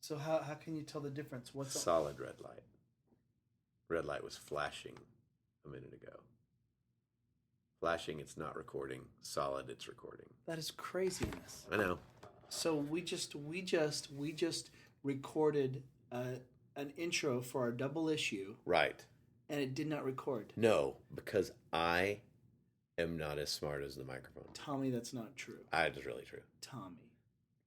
So how can you tell the difference? What's Solid red light. Red light was flashing a minute ago. Flashing, it's not recording. Solid, it's recording. That is craziness. I know. So we just recorded an intro for our double issue. Right. And it did not record. No, because I am not as smart as the microphone. Tommy, that's not true. That is really true. Tommy.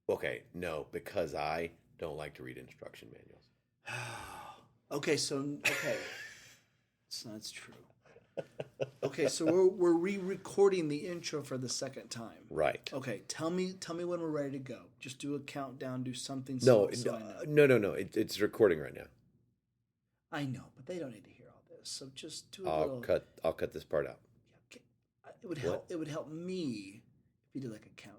Okay, no, because I don't like to read instruction manuals. Okay. So that's true. Okay, so we're re-recording the intro for the second time. Right. Okay, tell me when we're ready to go. Just do a countdown, do something. No, I know. no. It's recording right now. I know, but they don't need to hear all this. So just do a little. I'll cut this part out. Yeah, okay. It would help. It would help me if you did like a countdown.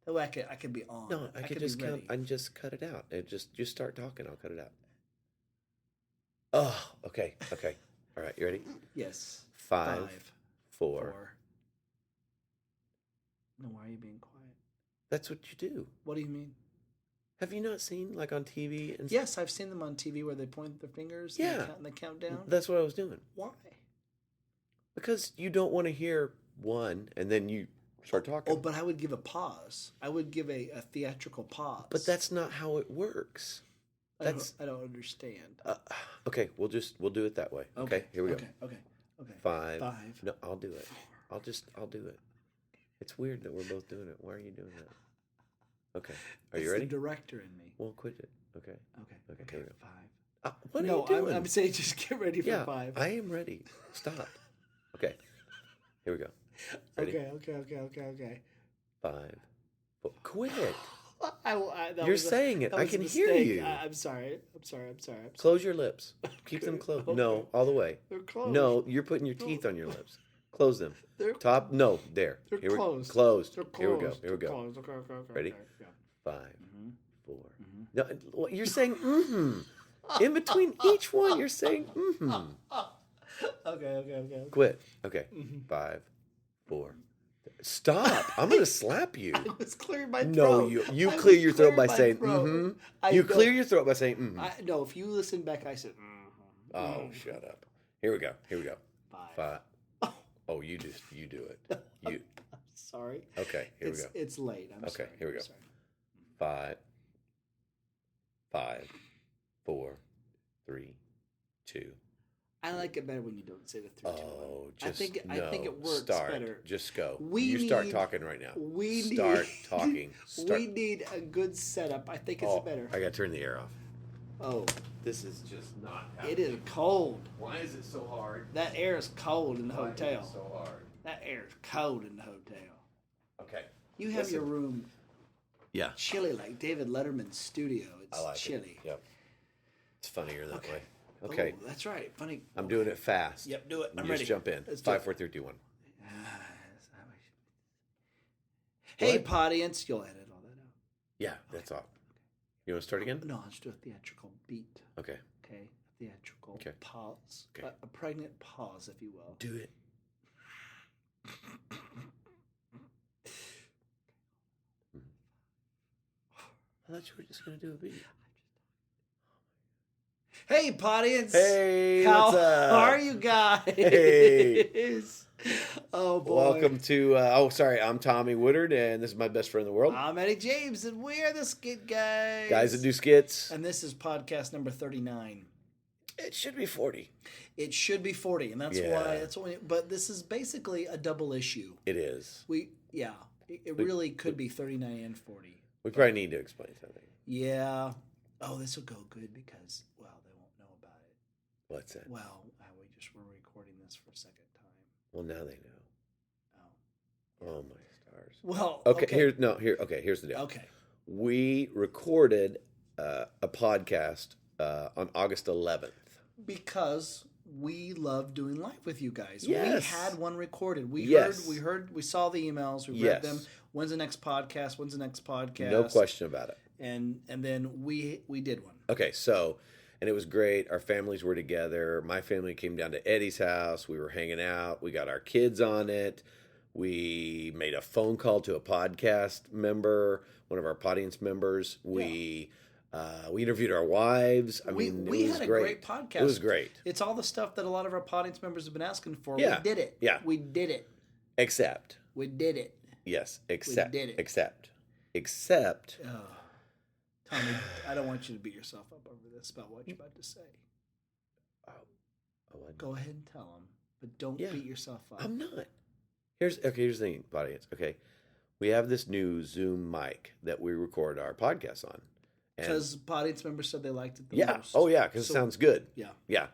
That way I could be on. No, I could just be ready. count. I can just cut it out. Just start talking. I'll cut it out. Oh, okay. All right, you ready? Yes. 5, 4. No, why are you being quiet? That's what you do. What do you mean? Have you not seen like on TV? Yes, I've seen them on TV where they point their fingers and they count down. That's what I was doing. Why? Because you don't want to hear one and then you start talking. Oh, but I would give a pause. I would give a theatrical pause. But that's not how it works. I don't understand. Okay, we'll do it that way. Okay, here we go. Okay. 5. 5. No, I'll do it. I'll do it. It's weird that we're both doing it. Why are you doing that? Okay. Are you ready? It's the director in me. Well, quit it. Okay. Okay. Here we go. 5. What are you doing? I'm saying just get ready for 5. I am ready. Stop. Okay. Here we go. Ready? Okay. 5. 4. Quit. You're You're saying it. I can hear you. I'm sorry. Close your lips. Keep them closed. Okay. No, all the way. They're closed. No, you're putting your teeth on your lips. Close them. They're Top. No, there. They're Here closed. Closed. They're closed. Here we go. Closed. Okay. Ready? Okay. Yeah. 5, Mm-hmm. 4. Mm-hmm. No, what you're saying. In between each one, you're saying. Okay. Quit. Okay. 5, 4. Stop! I'm gonna slap you. I was clearing my throat. No, you clear your throat by saying You clear your throat by saying No, if you listen back, I said Oh, shut up. Here we go. 5. Oh, you do it. You. I'm sorry. Okay, here we go. It's late. I'm sorry. Okay, here we go. Sorry. 5, 4, 3, 2. I like it better when you don't say the 3, 2, 1. Oh, I think it works start. better. Just go. You start talking right now. Start talking. We need a good setup. I think it's better. I got to turn the air off. Oh, This is just not happening. it is cold. Why is it so hard? That air is cold in the Why hotel. is it so hard? That air is cold in the hotel. Okay. You have your room Yeah. chilly like David Letterman's studio. It's I like chilly. it. Yep. It's funnier that way. Okay. Oh, that's right. Funny. I'm doing it fast. Yep, do it. I'm Just ready. jump in. Let's do 5, it. 4, 3, 2, 1. Hey, What? audience. You'll edit all that out. Yeah, that's all. You want to start again? No, let's do a theatrical beat. Okay. Okay? A theatrical Okay. pause. Okay. A pregnant pause, if you will. Do it. I thought you were just going to do a beat. Hey, audience. Hey, How what's up? are you guys? Hey. Oh, boy. Welcome to, I'm Tommy Woodard, and this is my best friend in the world. I'm Eddie James, and we are the Skit Guys. Guys that do skits. And this is podcast number 39. It should be 40. It should be 40, and that's why. But this is basically a double issue. It is. It really could be 39 and 40. We probably need to explain something. Yeah. Oh, this will go good because, well, they won't know about it. What's that? Well, we're recording this for a second time. Well, now they know. Oh. Oh, my stars. Well, Okay, here's the deal. Okay. We recorded a podcast on August 11th. Because we love doing live with you guys. Yes. We had one recorded. We saw the emails, we read them. When's the next podcast? No question about it. And then we did one. Okay, so, and it was great. Our families were together. My family came down to Eddie's house. We were hanging out. We got our kids on it. We made a phone call to a podcast member, one of our audience members. We We interviewed our wives. I we mean, we it was had a great. great podcast. It was great. It's all the stuff that a lot of our audience members have been asking for. Yeah. We did it. Yeah. We did it. Except. We did it. Yes. Except. did it. Except. Oh, Tommy, I don't want you to beat yourself up over this about what you're about to say. Go ahead and tell them, but don't beat yourself up. I'm not. Here's the thing, audience. Okay, we have this new Zoom mic that we record our podcast on. Because audience members said they liked it the most. Oh yeah, because it sounds good. Yeah.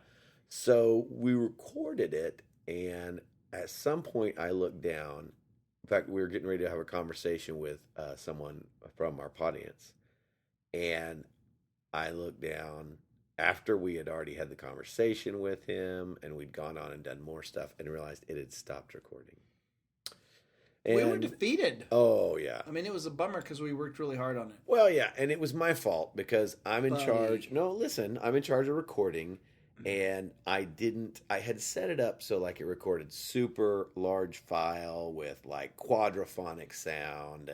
So we recorded it, and at some point I looked down. In fact, we were getting ready to have a conversation with someone from our audience, and I looked down after we had already had the conversation with him, and we'd gone on and done more stuff, and realized it had stopped recording. And, we were defeated. Oh, yeah. I mean, it was a bummer because we worked really hard on it. Well, yeah, and it was my fault because I'm in charge. No, listen, I'm in charge of recording, and I had set it up so like it recorded super large file with like quadraphonic sound,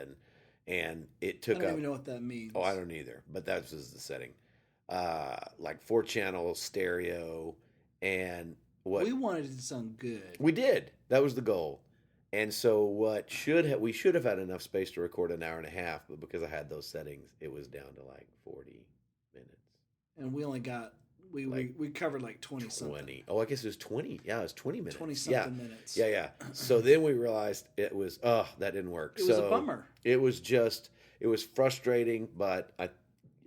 and it took up. I don't even know what that means. Oh, I don't either, but that was the setting. Like 4-channel stereo, and what we wanted it to sound good. We did. That was the goal. And so we should have had enough space to record an hour and a half, but because I had those settings, it was down to like 40 minutes. And we only got we covered like 20 something. Oh, I guess it was 20. Yeah, it was 20 minutes. 20 something minutes. Yeah. So then we realized it was that didn't work. It was a bummer. It was frustrating,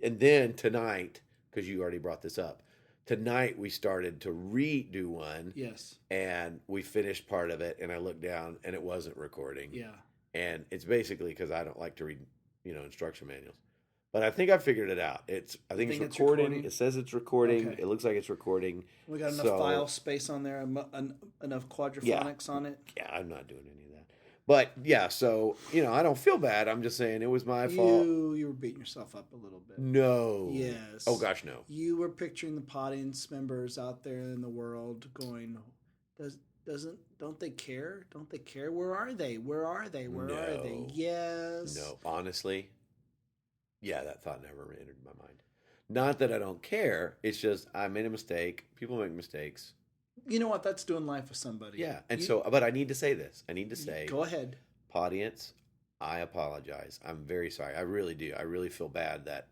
and then tonight, because you already brought this up, tonight we started to redo one. Yes. And we finished part of it, and I looked down, and it wasn't recording. Yeah. And it's basically because I don't like to read, instruction manuals. But I think I figured it out. I think it's recording. It says it's recording. Okay. It looks like it's recording. We got enough file space on there, enough quadraphonics on it. Yeah, I'm not doing any of that. But yeah, so I don't feel bad. I'm just saying it was my fault. You were beating yourself up a little bit. No. Yes. Oh gosh, no. You were picturing the audience members out there in the world going, don't they care? Don't they care? Where are they? Where are they? Where are they? Yes. No, honestly, yeah, that thought never entered my mind. Not that I don't care. It's just I made a mistake. People make mistakes. You know what? That's doing life with somebody. Yeah, but I need to say this. I need to say, go ahead, audience. I apologize. I'm very sorry. I really do. I really feel bad that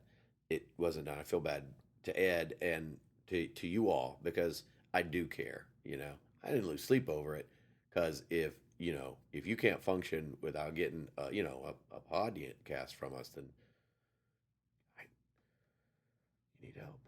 it wasn't done. I feel bad to Ed and to you all because I do care. I didn't lose sleep over it because if you can't function without getting a podcast from us, then you need help.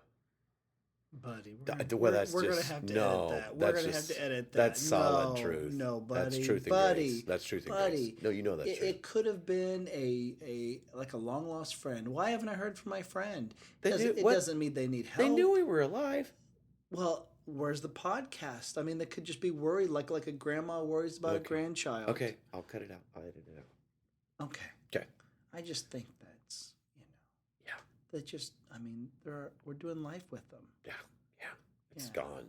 Buddy, we're going to have to edit that. We're going to have to edit that. That's solid truth. No, buddy. That's truth and grace. That's truth and grace. No, you know that's true. It could have been a long lost friend. Why haven't I heard from my friend? It doesn't mean they need help. They knew we were alive. Well, where's the podcast? I mean, they could just be worried, like a grandma worries about a grandchild. Okay, I'll cut it out. I'll edit it out. Okay. I just think that's They just, we're doing life with them. Yeah. It's gone.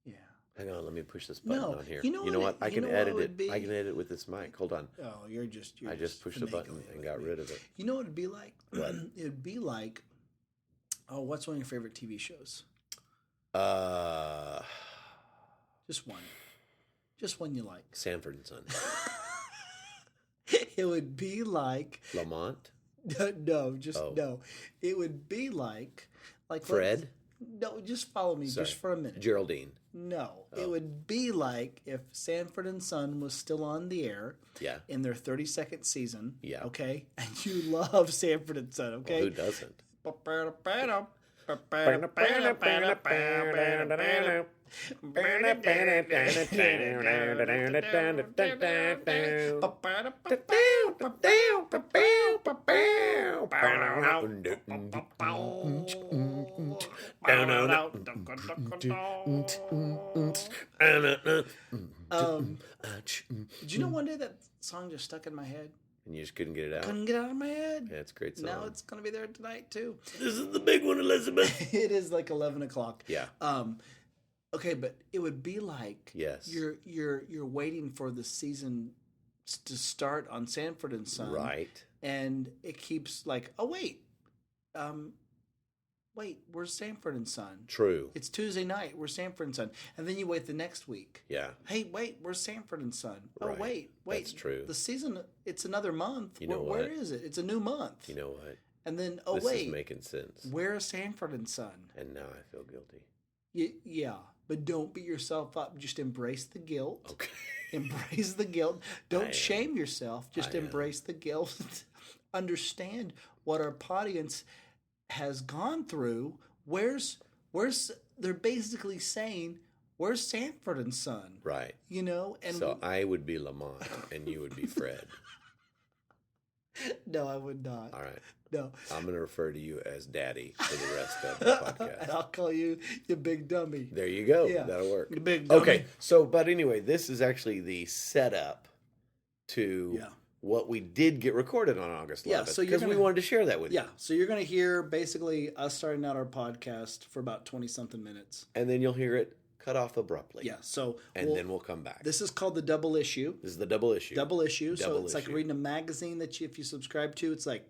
Yeah. Hang on, let me push this button on here. You know what? I can edit it. I can edit it with this mic. Hold on. Oh, I just pushed the button and got rid of it. You know what it'd be like? What? It'd be like, what's one of your favorite TV shows? Just one. Just one you like. Sanford and Son. It would be like Lamont. No. It would be like Fred. No, just follow me just for a minute. Geraldine. No, it would be like if Sanford and Son was still on the air. Yeah. In their 32nd season. Yeah. Okay, and you love Sanford and Son. Okay. Well, who doesn't? Did you know one day that song just stuck in my head? And you just couldn't get it out? Couldn't get it out of my head. Yeah, it's a great song. Now it's going to be there tonight, too. This is the big one, Elizabeth. It is like 11 o'clock. Yeah. Okay, but it would be like yes. You're waiting for the season to start on Sanford and Son. Right. And it keeps like, oh, wait. wait, where's Sanford and Son? True. It's Tuesday night. Where's Sanford and Son? And then you wait the next week. Yeah. Hey, wait, where's Sanford and Son? Oh, Right. wait. That's true. The season, it's another month. You know Where what? is it? It's a new month. You know what? And then, This is making sense. where's Sanford and Son? And now I feel guilty. Yeah, but don't beat yourself up. Just embrace the guilt. Okay. Embrace the guilt. Don't shame yourself. Just I embrace the guilt. Understand what our audience has gone through. Where's they're basically saying, where's Sanford and Son? Right. You know, and So I would be Lamont and you would be Fred. no, I would not. All right. No. I'm going to refer to you as Daddy for the rest of the podcast. And I'll call you the big dummy. There you go. Yeah. That'll work. The big dummy. Okay. So, but anyway, this is actually the setup to what we did get recorded on August 11th. Yeah, so because we wanted to share that with you. Yeah, so you're going to hear basically us starting out our podcast for about 20-something minutes. And then you'll hear it cut off abruptly. Yeah, so... And then we'll come back. This is called the double issue. This is the double issue. Double issue. So Double it's like issue. reading a magazine that if you subscribe to, it's like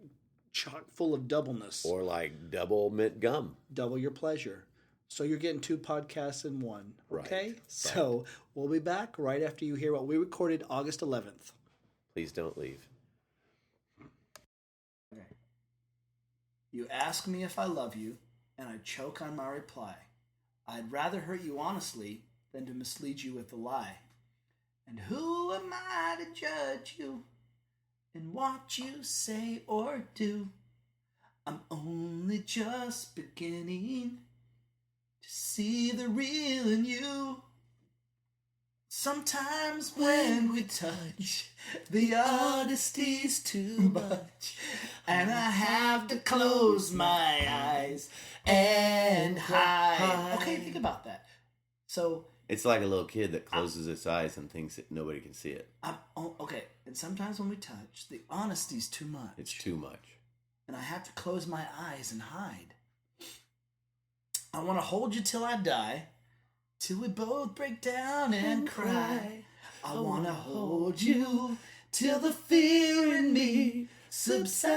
chock full of doubleness. Or like double mint gum. Double your pleasure. So you're getting 2 podcasts in one. Okay? Right. So we'll be back right after you hear what we recorded August 11th. Please don't leave. Okay. You ask me if I love you, and I choke on my reply. I'd rather hurt you honestly than to mislead you with a lie. And who am I to judge you in what you say or do? I'm only just beginning to see the real in you. Sometimes when we touch, the honesty's too much, and I have to close my eyes and hide. Okay, think about that. So It's like a little kid that closes its eyes and thinks that nobody can see it. okay, and sometimes when we touch, the honesty's too much. It's too much. And I have to close my eyes and hide. I want to hold you till I die, till we both break down and cry. I want to hold you till the fear in me subsides.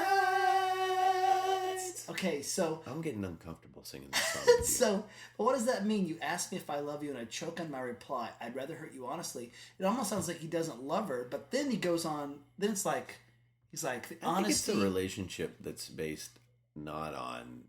Okay, so... I'm getting uncomfortable singing this song. with you. So, but what does that mean? You ask me if I love you and I choke on my reply. I'd rather hurt you honestly. It almost sounds like he doesn't love her, but then he goes on, then it's like, he's like, the I think it's honesty... a relationship that's based not on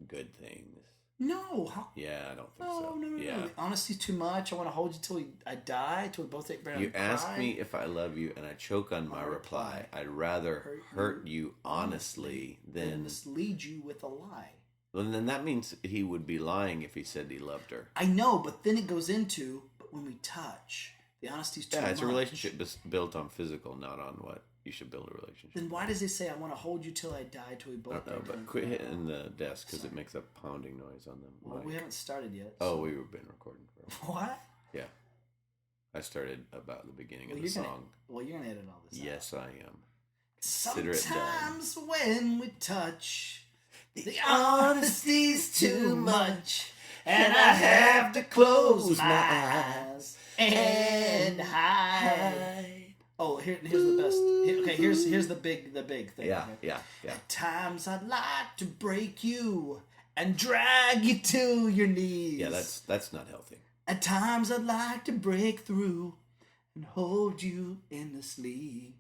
good things. No. How... Yeah, I don't think so. No. Yeah. The honesty's too much. I want to hold you till I die, till we both take You ask me if I love you and I choke on my reply. I'd rather hurt you honestly than... mislead you with a lie. Well, then that means he would be lying if he said he loved her. I know, but then it goes into, but when we touch, the honesty's too much. Yeah, it's a relationship built on physical, not on what you should build a relationship. Then why does he say, I want to hold you till I die, till we both I don't know, break but down quit and cry? hitting the desk because it makes a pounding noise on them. Well, we haven't started yet. Oh, we've been recording for a while. What? Yeah. I started about the beginning of the you're song. you're going to edit all this out. Yes, I am. Consider it done. Sometimes when we touch, the honesty's too much, and I have to close my eyes and hide. Oh, here's the best. Here's the big thing. Yeah, okay? yeah. At times I'd like to break you and drag you to your knees. Yeah, that's not healthy. At times I'd like to break through and hold you in the sleep.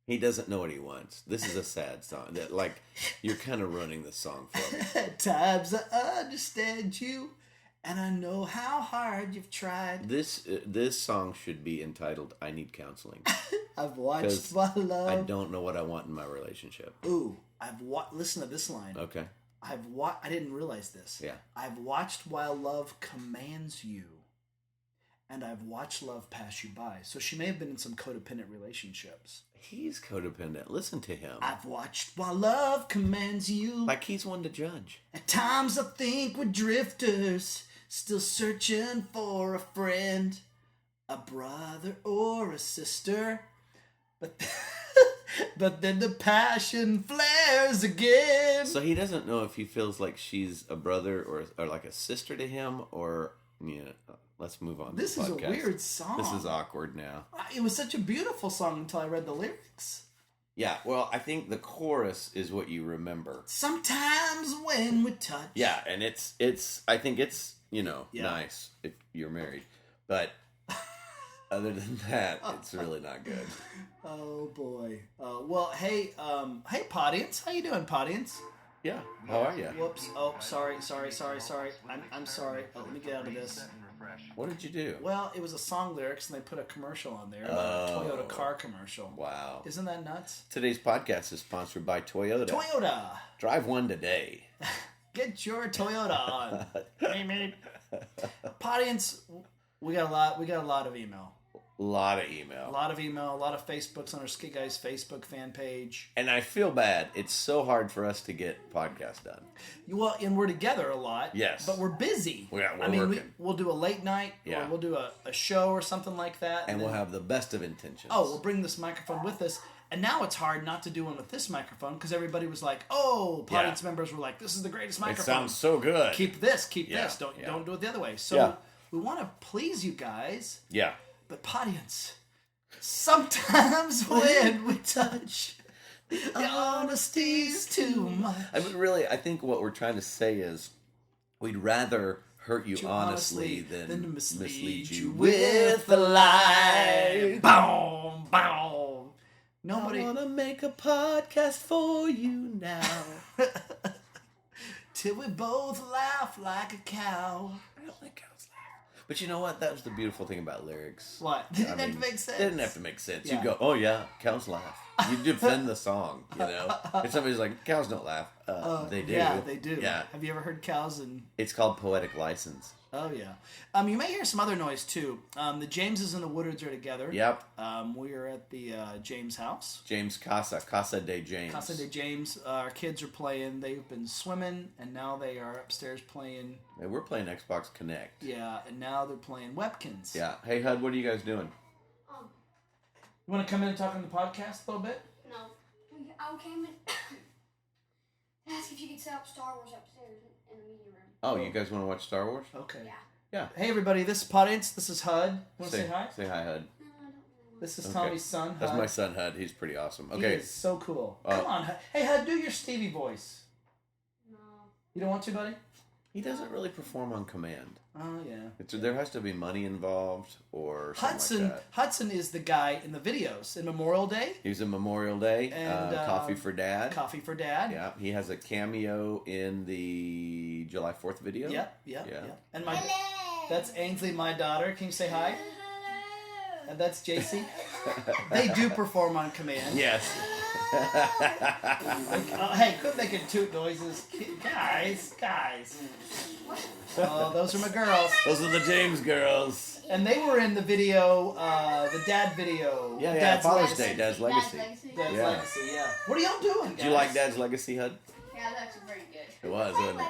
He doesn't know what he wants. This is a sad song. That like you're kind of running the song for him. At times I understand you, and I know how hard you've tried. This song should be entitled "I Need Counseling." I've watched my love. I don't know what I want in my relationship. Ooh, listen to this line. Okay. I didn't realize this. Yeah. I've watched while love commands you, and I've watched love pass you by. So she may have been in some codependent relationships. He's codependent. Listen to him. I've watched while love commands you. Like he's one to judge. At times I think we're drifters, still searching for a friend, a brother or a sister. But then the passion flares again. So he doesn't know if he feels like she's a brother or like a sister to him, or let's move on. This is a weird song. This is awkward now. It was such a beautiful song until I read the lyrics. Yeah, well, I think the chorus is what you remember. Sometimes when we touch. Yeah, and I think it's, Yeah. nice if you're married. But other than that, it's really not good. Oh boy. Well, hey, Podience, how you doing, Podience? Yeah, how are you? Whoops. Oh, sorry. I'm sorry. Oh, let me get out of this. What did you do? Well, it was a song lyrics, and they put a commercial on there, about a Toyota car commercial. Wow. Isn't that nuts? Today's podcast is sponsored by Toyota. Toyota. Drive one today. Get your Toyota on. Meep. Podience, we got a lot of email. A lot of email. A lot of Facebooks on our Skit Guys Facebook fan page. And I feel bad. It's so hard for us to get podcasts done. Well, and we're together a lot. Yes. But we're busy. We're working. We'll do a late night, or we'll do a show or something like that. And we'll have the best of intentions. Oh, we'll bring this microphone with us. And now it's hard not to do one with this microphone because everybody was like, Podience members were like, this is the greatest microphone. It sounds so good. Keep this. Don't do it the other way. So we want to please you guys. Yeah. But Podience, sometimes when we touch, the honesty's too much. I mean, really, I think what we're trying to say is we'd rather hurt you honestly than mislead you with a lie. Boom, boom. Nobody. I want to make a podcast for you now. Till we both laugh like a cow. I don't think cows laugh. But you know what? That was the beautiful thing about lyrics. What? Didn't have to make sense. Didn't have to make sense. Yeah. You go, oh yeah, cows laugh. You defend the song, And somebody's like, cows don't laugh. They do. Yeah, they do. Yeah. Have you ever heard cows and... It's called poetic license. Oh, yeah. You may hear some other noise, too. The Jameses and the Woodards are together. Yep. We are at the James house. James Casa de James. Casa de James. Our kids are playing. They've been swimming, and now they are upstairs playing. And we're playing Xbox Connect. Yeah, and now they're playing Webkins. Yeah. Hey, Hud, what are you guys doing? You want to come in and talk on the podcast a little bit? No. I came in to ask if you could set up Star Wars upstairs in the meeting room. Oh, you guys want to watch Star Wars? Okay. Yeah. Hey, everybody. This is Podience. This is Hud. Want to say hi? Say hi, Hud. No, I don't really This is Okay. Tommy's son, Hud. That's my son, Hud. He's pretty awesome. He Okay. is so cool. Come on, Hud. Hey, Hud, do your Stevie voice. No. You don't want to, buddy? He doesn't really perform on command. Oh, yeah. There has to be money involved or something Hudson. like that. Hudson is the guy in the videos in Memorial Day. He was in Memorial Day, And, Coffee for Dad. Coffee for Dad. Yeah, he has a cameo in the July 4th video. Yeah. Yeah. And Hello. that's Ainsley, my daughter. Can you say hi? Hello. And that's JC. They do perform on command. Yes. Hey, quit making toot noises. Guys. Oh, those are my girls. Those are the James girls. And they were in the video, the dad video. Yeah, Dad's Father's Legacy. Day, Dad's Legacy. Dad's Yeah. Legacy, yeah. What are y'all doing, guys? Did you like Dad's Legacy, Hud? Yeah, that's pretty good. It was, wasn't it?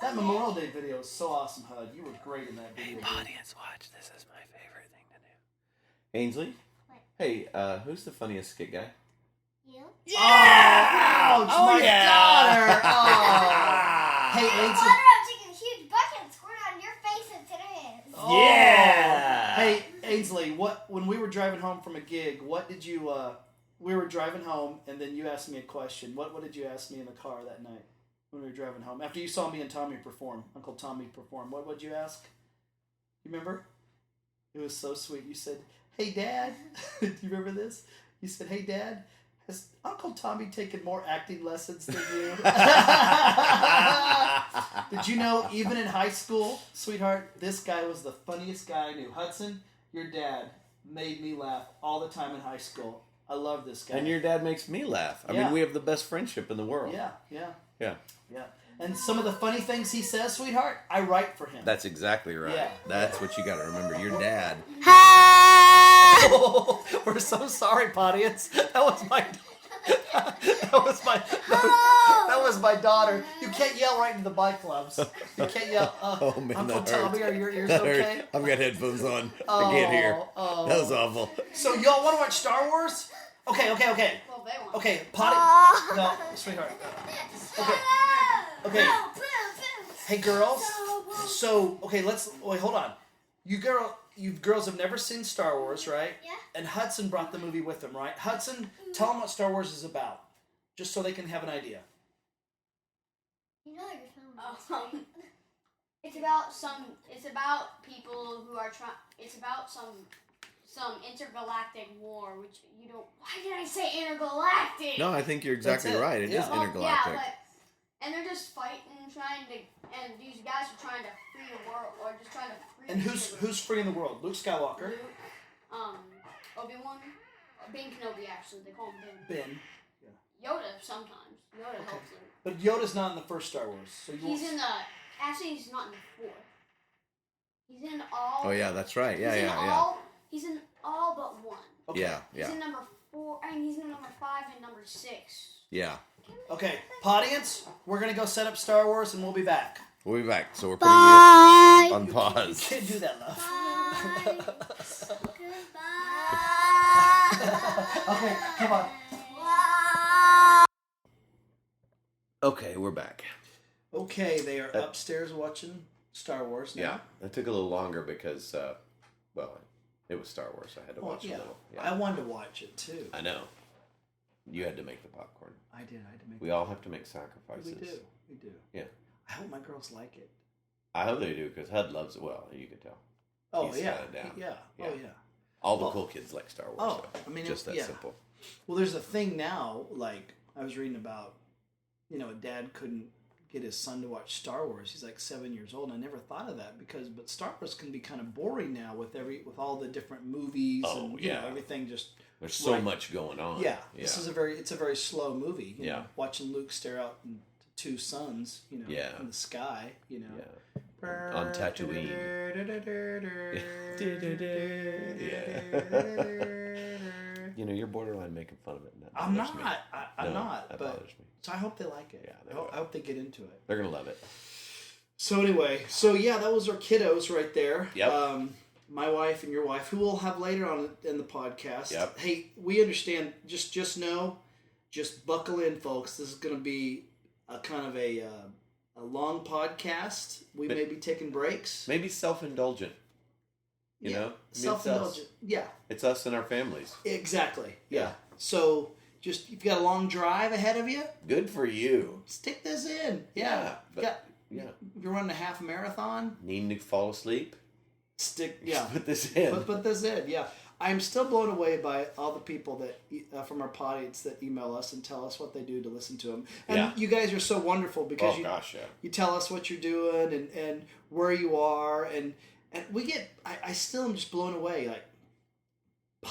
That Memorial Day video is so awesome, Hud. You were great in that video. Audience, watch. This is my favorite thing to do. Ainsley? What? Hey, who's the funniest skit guy? You? Ouch, Oh, my yeah. daughter! Oh. Hey, Water, Ainsley. I'm taking a huge bucket and squirt it on your face and today. Oh. Yeah. Hey, Ainsley, when we were driving home from a gig, what did you, we were driving home, and then you asked me a question. What did you ask me in the car that night when we were driving home? After you saw me and Tommy perform, Uncle Tommy perform, what did you ask? You remember? It was so sweet. You said, hey, Dad. Do you remember this? You said, hey, Dad, has Uncle Tommy taken more acting lessons than you? Did you know, even in high school, sweetheart, this guy was the funniest guy I knew. Hudson, your dad made me laugh all the time in high school. I love this guy. And your dad makes me laugh. I Yeah. mean, we have the best friendship in the world. Yeah. And some of the funny things he says, sweetheart, I write for him. That's exactly right. Yeah. That's what you got to remember. Your dad. Oh, we're so sorry, Podience. That was my my daughter. You can't yell right into the bike clubs. You can't yell. Oh, man, Uncle that hurts. Tommy, are your ears That hurt. okay? I've got headphones on. I can't hear. Oh. That was awful. So y'all want to watch Star Wars? Okay. Well, they want. Okay, No, sweetheart. Okay. Hey, girls. So, okay, wait, hold on. you girls have never seen Star Wars, right? Yeah. And Hudson brought the movie with him, right? Hudson, tell them what Star Wars is about, just so they can have an idea. You know you're filming. It's about people who are trying. It's about some intergalactic war, which you don't. Why did I say intergalactic? No, I think you're exactly right. It is Well, intergalactic. Yeah, and they're just fighting, and these guys are trying to free the world, or just trying to free. And who's freeing the world? Luke Skywalker. Luke, Obi-Wan, Ben Kenobi. Actually, they call him Ben. Ben. Yoda sometimes. Yoda helps him. But Yoda's not in the first Star Wars, so He's in the. Actually, he's not in the 4th. He's in all. Oh yeah, that's right. Yeah, He's in all but 1. Okay. Yeah. He's in number 4. I mean, he's in number 5 and number 6. Yeah. Okay, audience, we're gonna go set up Star Wars, and we'll be back. We'll be back. So we're putting it on You pause. can't do that, love. Goodbye. Okay, come on. Okay, we're back. Okay, they are upstairs watching Star Wars now. Yeah, it took a little longer because, it was Star Wars. So I had to watch a little. Yeah. I wanted to watch it too. I know. You had to make the popcorn. I had to make. We all have to make sacrifices. We do. Yeah. I hope my girls like it. I hope they do because Hud loves it. Well, you can tell. Oh He's yeah. down. Yeah. Yeah. Oh yeah. All the cool kids like Star Wars. Oh, so I mean, just that simple. Well, there's a thing now. Like I was reading about, a dad couldn't get his son to watch Star Wars. He's like 7 years old, and I never thought of that but Star Wars can be kind of boring now with all the different movies and everything just. There's so much going on. Yeah, this is it's a very slow movie. You know, Yeah. watching Luke stare out into 2 suns, in the sky, Yeah. On Tatooine. You're borderline making fun of it. And that I'm bothers not. me. I'm not. That But bothers me. so I hope they like it. Yeah, I hope they get into it. They're gonna love it. So anyway, that was our kiddos right there. Yep. My wife and your wife, who we'll have later on in the podcast. Yep. Hey, we understand. Just know, just buckle in, folks. This is going to be a kind of a long podcast. We may be taking breaks. Maybe self-indulgent. You know? Self-indulgent. Yeah. It's us and our families. Exactly. Yeah. So just if you've got a long drive ahead of you, Good for you. stick this in. Yeah. But, If you're running a half marathon, Needing to fall asleep? Put this in. Put this in, yeah. I'm still blown away by all the people that from our audience that email us and tell us what they do to listen to them. And you guys are so wonderful because you tell us what you're doing and where you are. And we get, I still am just blown away. Like,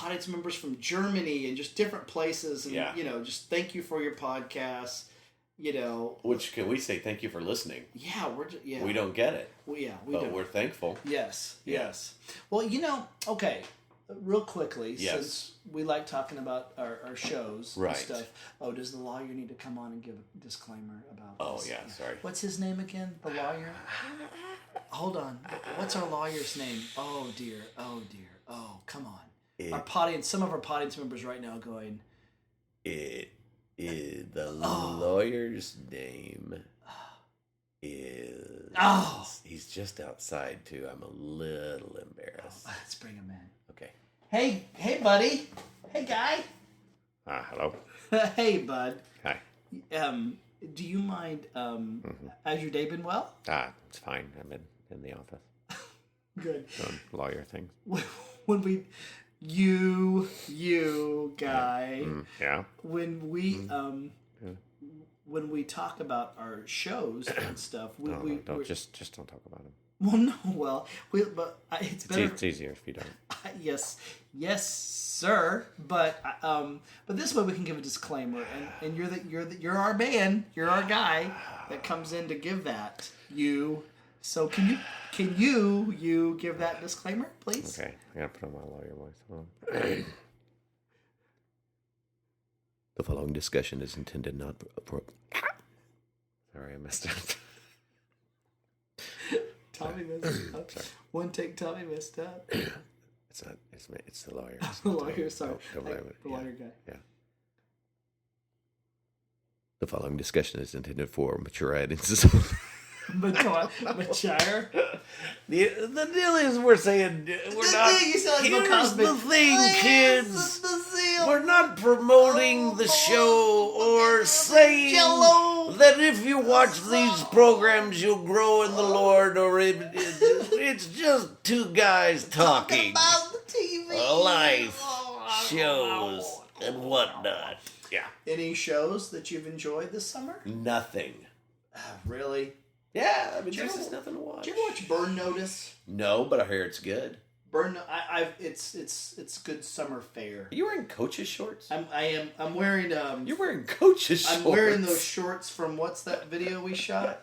audience members from Germany and just different places. And, just thank you for your podcast. Which can we say thank you for listening? Yeah, We don't get it. we But don't. we're thankful. Yes, Yeah. yes. Well, okay, real quickly, Yes. since we like talking about our shows Right. and stuff. Oh, does the lawyer need to come on and give a disclaimer about this? Oh, yeah, sorry. What's his name again? The lawyer? Hold on. What's our lawyer's name? Oh, dear. Oh, dear. Oh, come on. Some of our audience members right now going, The lawyer's name is... He's just outside, too. I'm a little embarrassed. let's bring him in. Okay. Hey, buddy. Hey, guy. Hello. Hey, bud. Hi. Do you mind, has your day been well? It's fine. I'm in the office. Good. Doing lawyer things. When you guy, Yeah. when we talk about our shows and stuff, Don't don't talk about him. well, no, it's better. It's easier if you don't. Yes, sir. But this way we can give a disclaimer, and you're our man, you're our guy that comes in to give that. So can you give that disclaimer, please? Okay, I gotta put on my lawyer voice. Hold on. The following discussion is intended not for. Sorry, I messed up. Tommy messed up. One take, Tommy messed up. It's not. It's me. It's the lawyer. The lawyer, sorry. Don't blame it. The lawyer guy. Yeah. The following discussion is intended for mature audiences. Machire? The deal is we're saying we're not. Here's the thing, kids. We're not promoting the show or saying that if you watch these programs you'll grow in the Lord, or it's just two guys talking about the TV. life, shows, and whatnot. Yeah. Any shows that you've enjoyed this summer? Nothing. Really? Yeah, I mean, there's just nothing to watch. Did you ever watch Burn Notice? No, but I hear it's good. It's good summer fare. Are you wearing Coach's shorts? I'm wearing You're wearing Coach's shorts. I'm wearing those shorts from what's that video we shot?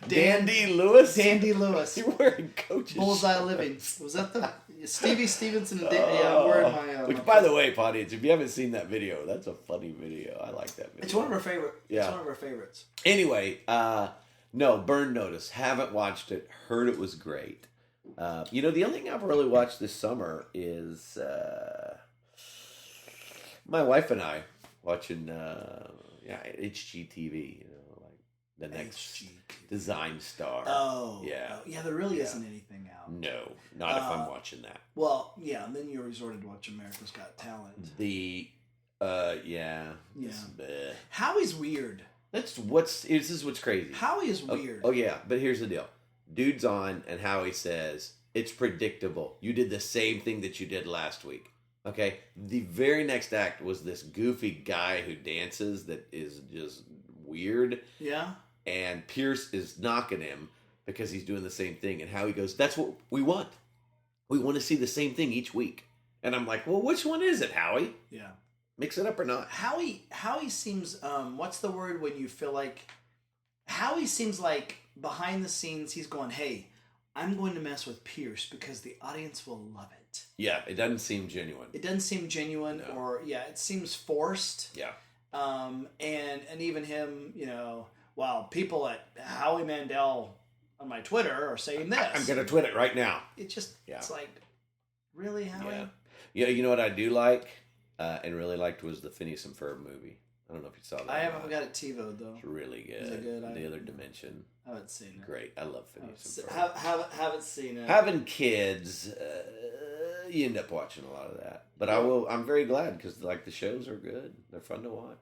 Dandy Lewis. Dandy Lewis. You're wearing Coach's Bullseye Living. Was that the Stevie Stevenson and yeah, I'm wearing my which, by the way, audience, if you haven't seen that video, that's a funny video. I like that video. It's one of our favorite. Yeah. It's one of our favorites. Anyway, no, Burn Notice. Haven't watched it. Heard it was great. The only thing I've really watched this summer is my wife and I watching HGTV. Like the next Design Star. Oh, yeah, yeah. There really isn't anything out. No, not if I'm watching that. Well, yeah, and then you resorted to watch America's Got Talent. Howie's weird. This is what's crazy. Howie is weird. Oh yeah, but here's the deal. Dude's on, and Howie says, it's predictable. You did the same thing that you did last week. Okay? The very next act was this goofy guy who dances that is just weird. Yeah. And Pierce is knocking him because he's doing the same thing. And Howie goes, that's what we want. We want to see the same thing each week. And I'm like, well, which one is it, Howie? Yeah. Mix it up or not? Howie seems, what's the word when you feel like, Howie seems like behind the scenes he's going, hey, I'm going to mess with Pierce because the audience will love it. Yeah, it doesn't seem genuine. It doesn't seem genuine, No. or it seems forced. Yeah. And even him, while people at Howie Mandel on my Twitter are saying this. I'm gonna tweet it right now. It's like, really, Howie? Yeah, you know what I do like and really liked was the Phineas and Ferb movie. I don't know if you saw that. I haven't got it TiVoed though. It's really good. Is it good? The Other Dimension. I haven't seen it. Great. I love Phineas and Ferb. Haven't seen it. Having kids, you end up watching a lot of that. But I'm very glad because the shows are good. They're fun to watch.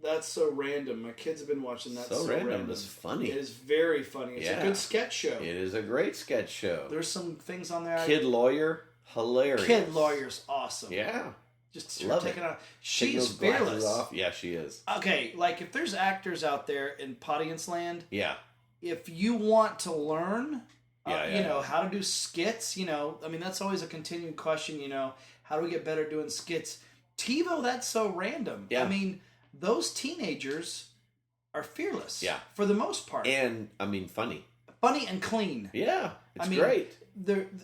That's so random. My kids have been watching that. So random. It's funny. It is very funny. It's a good sketch show. It is a great sketch show. There's some things on there. Kid Lawyer, hilarious. Kid Lawyer's awesome. Yeah. Just her taking out. She's fearless. Off. Yeah, she is. Okay, like if there's actors out there in Audience Land, if you want to learn, how to do skits, that's always a continuing question. How do we get better doing skits? TiVo, that's so random. Yeah. I mean, those teenagers are fearless. Yeah. For the most part. And funny. Funny and clean. Yeah, it's great.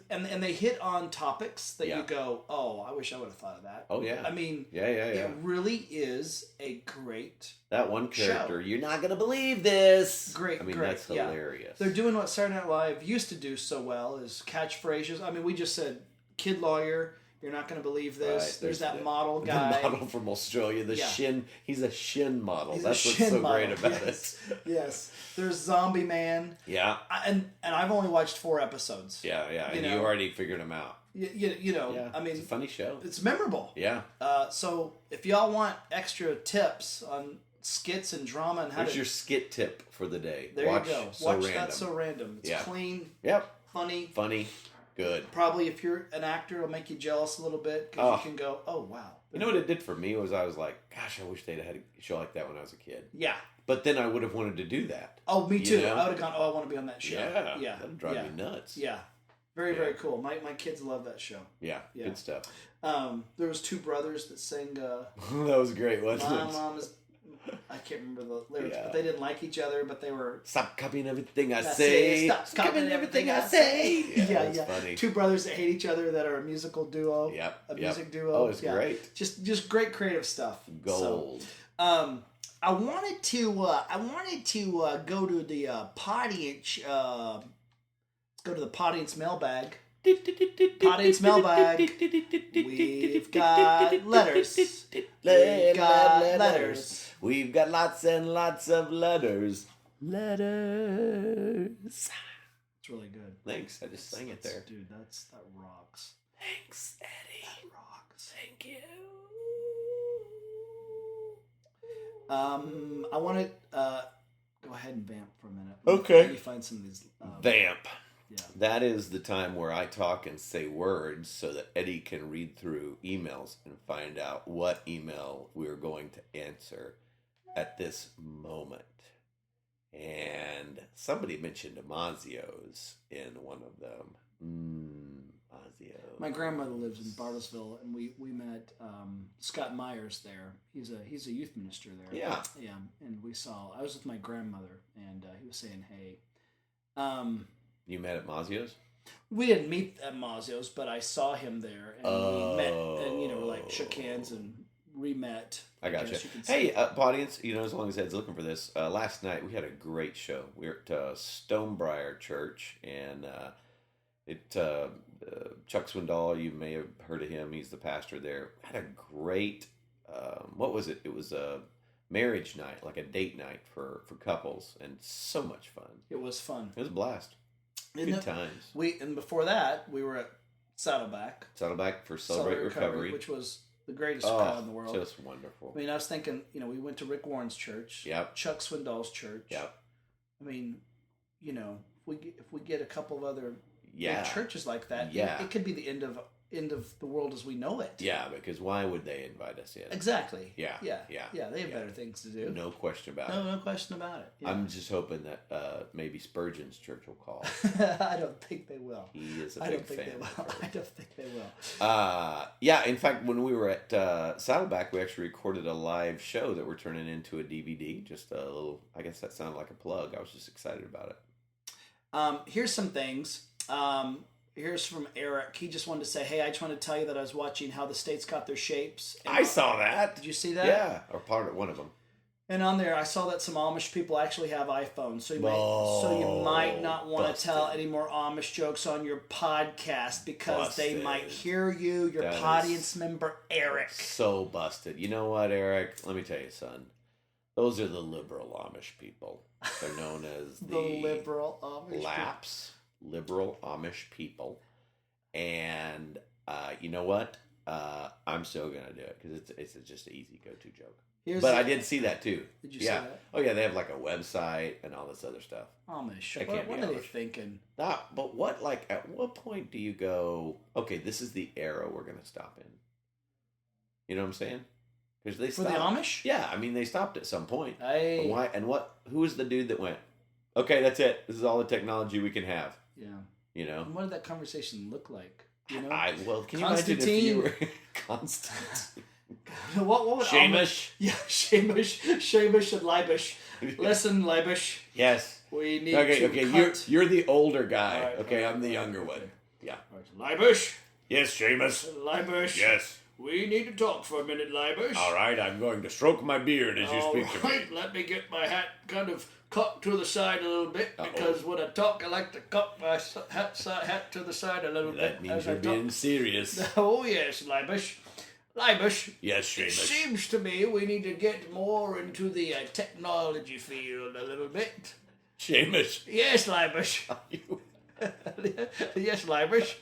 And they hit on topics that you go, oh, I wish I would have thought of that. Oh yeah. It really is a great that one character. show. You're not gonna believe this. Great. That's hilarious. They're doing what Saturday Night Live used to do so well is catchphrases. We just said Kid Lawyer. You're not going to believe this. Right, there's that model guy. The model from Australia. Shin. He's a shin model. That's what's so great about it. Yes. There's Zombie Man. Yeah. And I've only watched 4 episodes. Yeah. And you already figured them out. It's a funny show. It's memorable. Yeah. So if y'all want extra tips on skits and drama and What's your skit tip for the day? There Watch you go. Watch That So Random. It's clean. Yep. Funny. Good. Probably if you're an actor, it'll make you jealous a little bit because you can go, oh, wow. You know what it did for me was I was like, gosh, I wish they'd had a show like that when I was a kid. Yeah. But then I would have wanted to do that. Oh, me too. I would have gone, I want to be on that show. Yeah. That would drive me nuts. Yeah. Very, very cool. My kids love that show. Yeah. Good stuff. There was 2 brothers that sang... that was great, wasn't it? My mom is... I can't remember the lyrics, but they didn't like each other, but they were... Stop copying everything I say. Stop copying everything I say. Yeah. Funny. 2 brothers that hate each other that are a musical duo. Yep. A music duo. Oh, it's great. Just great creative stuff. Gold. So, I wanted to go to the Audience. Let's go to the Audience mailbag. Audience mailbag. We've got letters. We've got letters. We've got lots and lots of letters. Letters. It's really good. Thanks. I just sang it there. Dude, that rocks. Thanks, Eddie. That rocks. Thank you. I want to go ahead and vamp for a minute. Okay. Let me find some of these. Vamp. Yeah. That is the time where I talk and say words so that Eddie can read through emails and find out what email we're going to answer at this moment. And somebody mentioned Amazios in one of them. Amazios. My grandmother lives in Bartlesville, and we met Scott Myers there. He's a youth minister there. Yeah. Yeah, and I was with my grandmother, and he was saying, hey. You met at Mazios? We didn't meet at Mazios, but I saw him there, and we met, and like shook hands and re-met. I gotcha. guess you could Hey, say. audience, as long as Ed's looking for this, last night we had a great show. We were at Stonebriar Church, and Chuck Swindoll, you may have heard of him. He's the pastor there. Had a great, what was it? It was a marriage night, like a date night for couples, and so much fun. It was fun. It was a blast. Good times. And before that, we were at Saddleback for Celebrate Recovery, which was the greatest crowd in the world. Just wonderful. I mean, I was thinking, we went to Rick Warren's church. Yep. Chuck Swindoll's church. Yep. I mean, if we get a couple of other Yeah. churches like that, Yeah. it could be the end of the world as we know it. Yeah, because why would they invite us in? Exactly. Yeah. Yeah. Yeah. Yeah. They have better things to do. No question about it. No question about it. Yeah. I'm just hoping that maybe Spurgeon's church will call. I don't think they will. He is a I big don't think fan. they will. I don't think they will. Yeah, in fact, when we were at Saddleback, we actually recorded a live show that we're turning into a DVD. Just a little, I guess that sounded like a plug. I was just excited about it. Here's some things. Here's from Eric. He just wanted to say, hey, I just want to tell you that I was watching How the States Got Their Shapes. And I saw that. Did you see that? Yeah, or part of one of them. And on there, I saw that some Amish people actually have iPhones, so you might not want to tell any more Amish jokes on your podcast because they might hear you. Your audience member, Eric. So busted. You know what, Eric? Let me tell you, son. Those are the liberal Amish people. They're known as the liberal Amish Laps. Liberal Amish people. And you know what? I'm still going to do it because it's just an easy go-to joke. I did see that too. Did you see that? Oh yeah, they have like a website and all this other stuff. Amish. What are they thinking? But at what point do you go, okay, this is the era we're going to stop in? You know what I'm saying? Because they stopped. For the Amish? Yeah, I mean they stopped at some point. Why? And who was the dude that went, okay, that's it. This is all the technology we can have. Yeah. And what did that conversation look like? Can you imagine if you were Constantine? What would Shamish? Shamish and Leibish. Listen, Leibish. Yes. We need to cut. You're the older guy. Right, okay, I'm the younger one. Yeah. Right. Leibish. Yes, Seamus. Leibish. Yes. We need to talk for a minute, Leibish. All right, I'm going to stroke my beard as you speak to me. Let me get my hat kind of cocked to the side a little bit because when I talk, I like to cock my hat to the side a little bit. That means you're being serious. Oh, yes, Leibish. Leibish. Yes, Seamus. It seems to me we need to get more into the technology field a little bit. Seamus. Yes, Leibish. Yes, Leibish.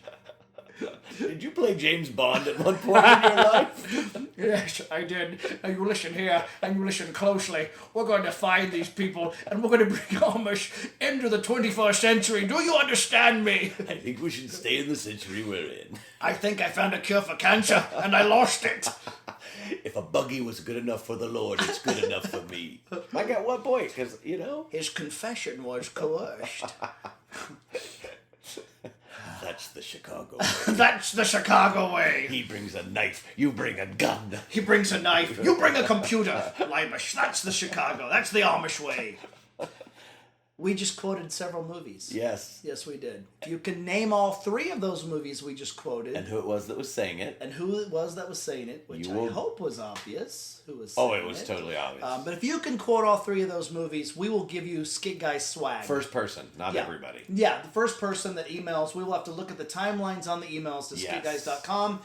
Did you play James Bond at one point in your life? Yes, I did. Now you listen here, and you listen closely. We're going to find these people, and we're going to bring Amish into the 21st century. Do you understand me? I think we should stay in the century we're in. I think I found a cure for cancer, and I lost it. If a buggy was good enough for the Lord, it's good enough for me. Like at what point? Because, His confession was coerced. That's the Chicago way. That's the Chicago way. He brings a knife, you bring a gun. He brings a knife, you bring a computer. Leibish, that's the Chicago. That's the Amish way. We just quoted several movies. Yes. Yes, we did. If you can name all three of those movies we just quoted. And who it was that was saying it. And who it was that was saying it, which I hope was obvious. Who was saying it was totally obvious. But if you can quote all three of those movies, we will give you Skit Guy swag. First person, not everybody. Yeah, the first person that emails, we will have to look at the timelines on the emails to skitguys.com.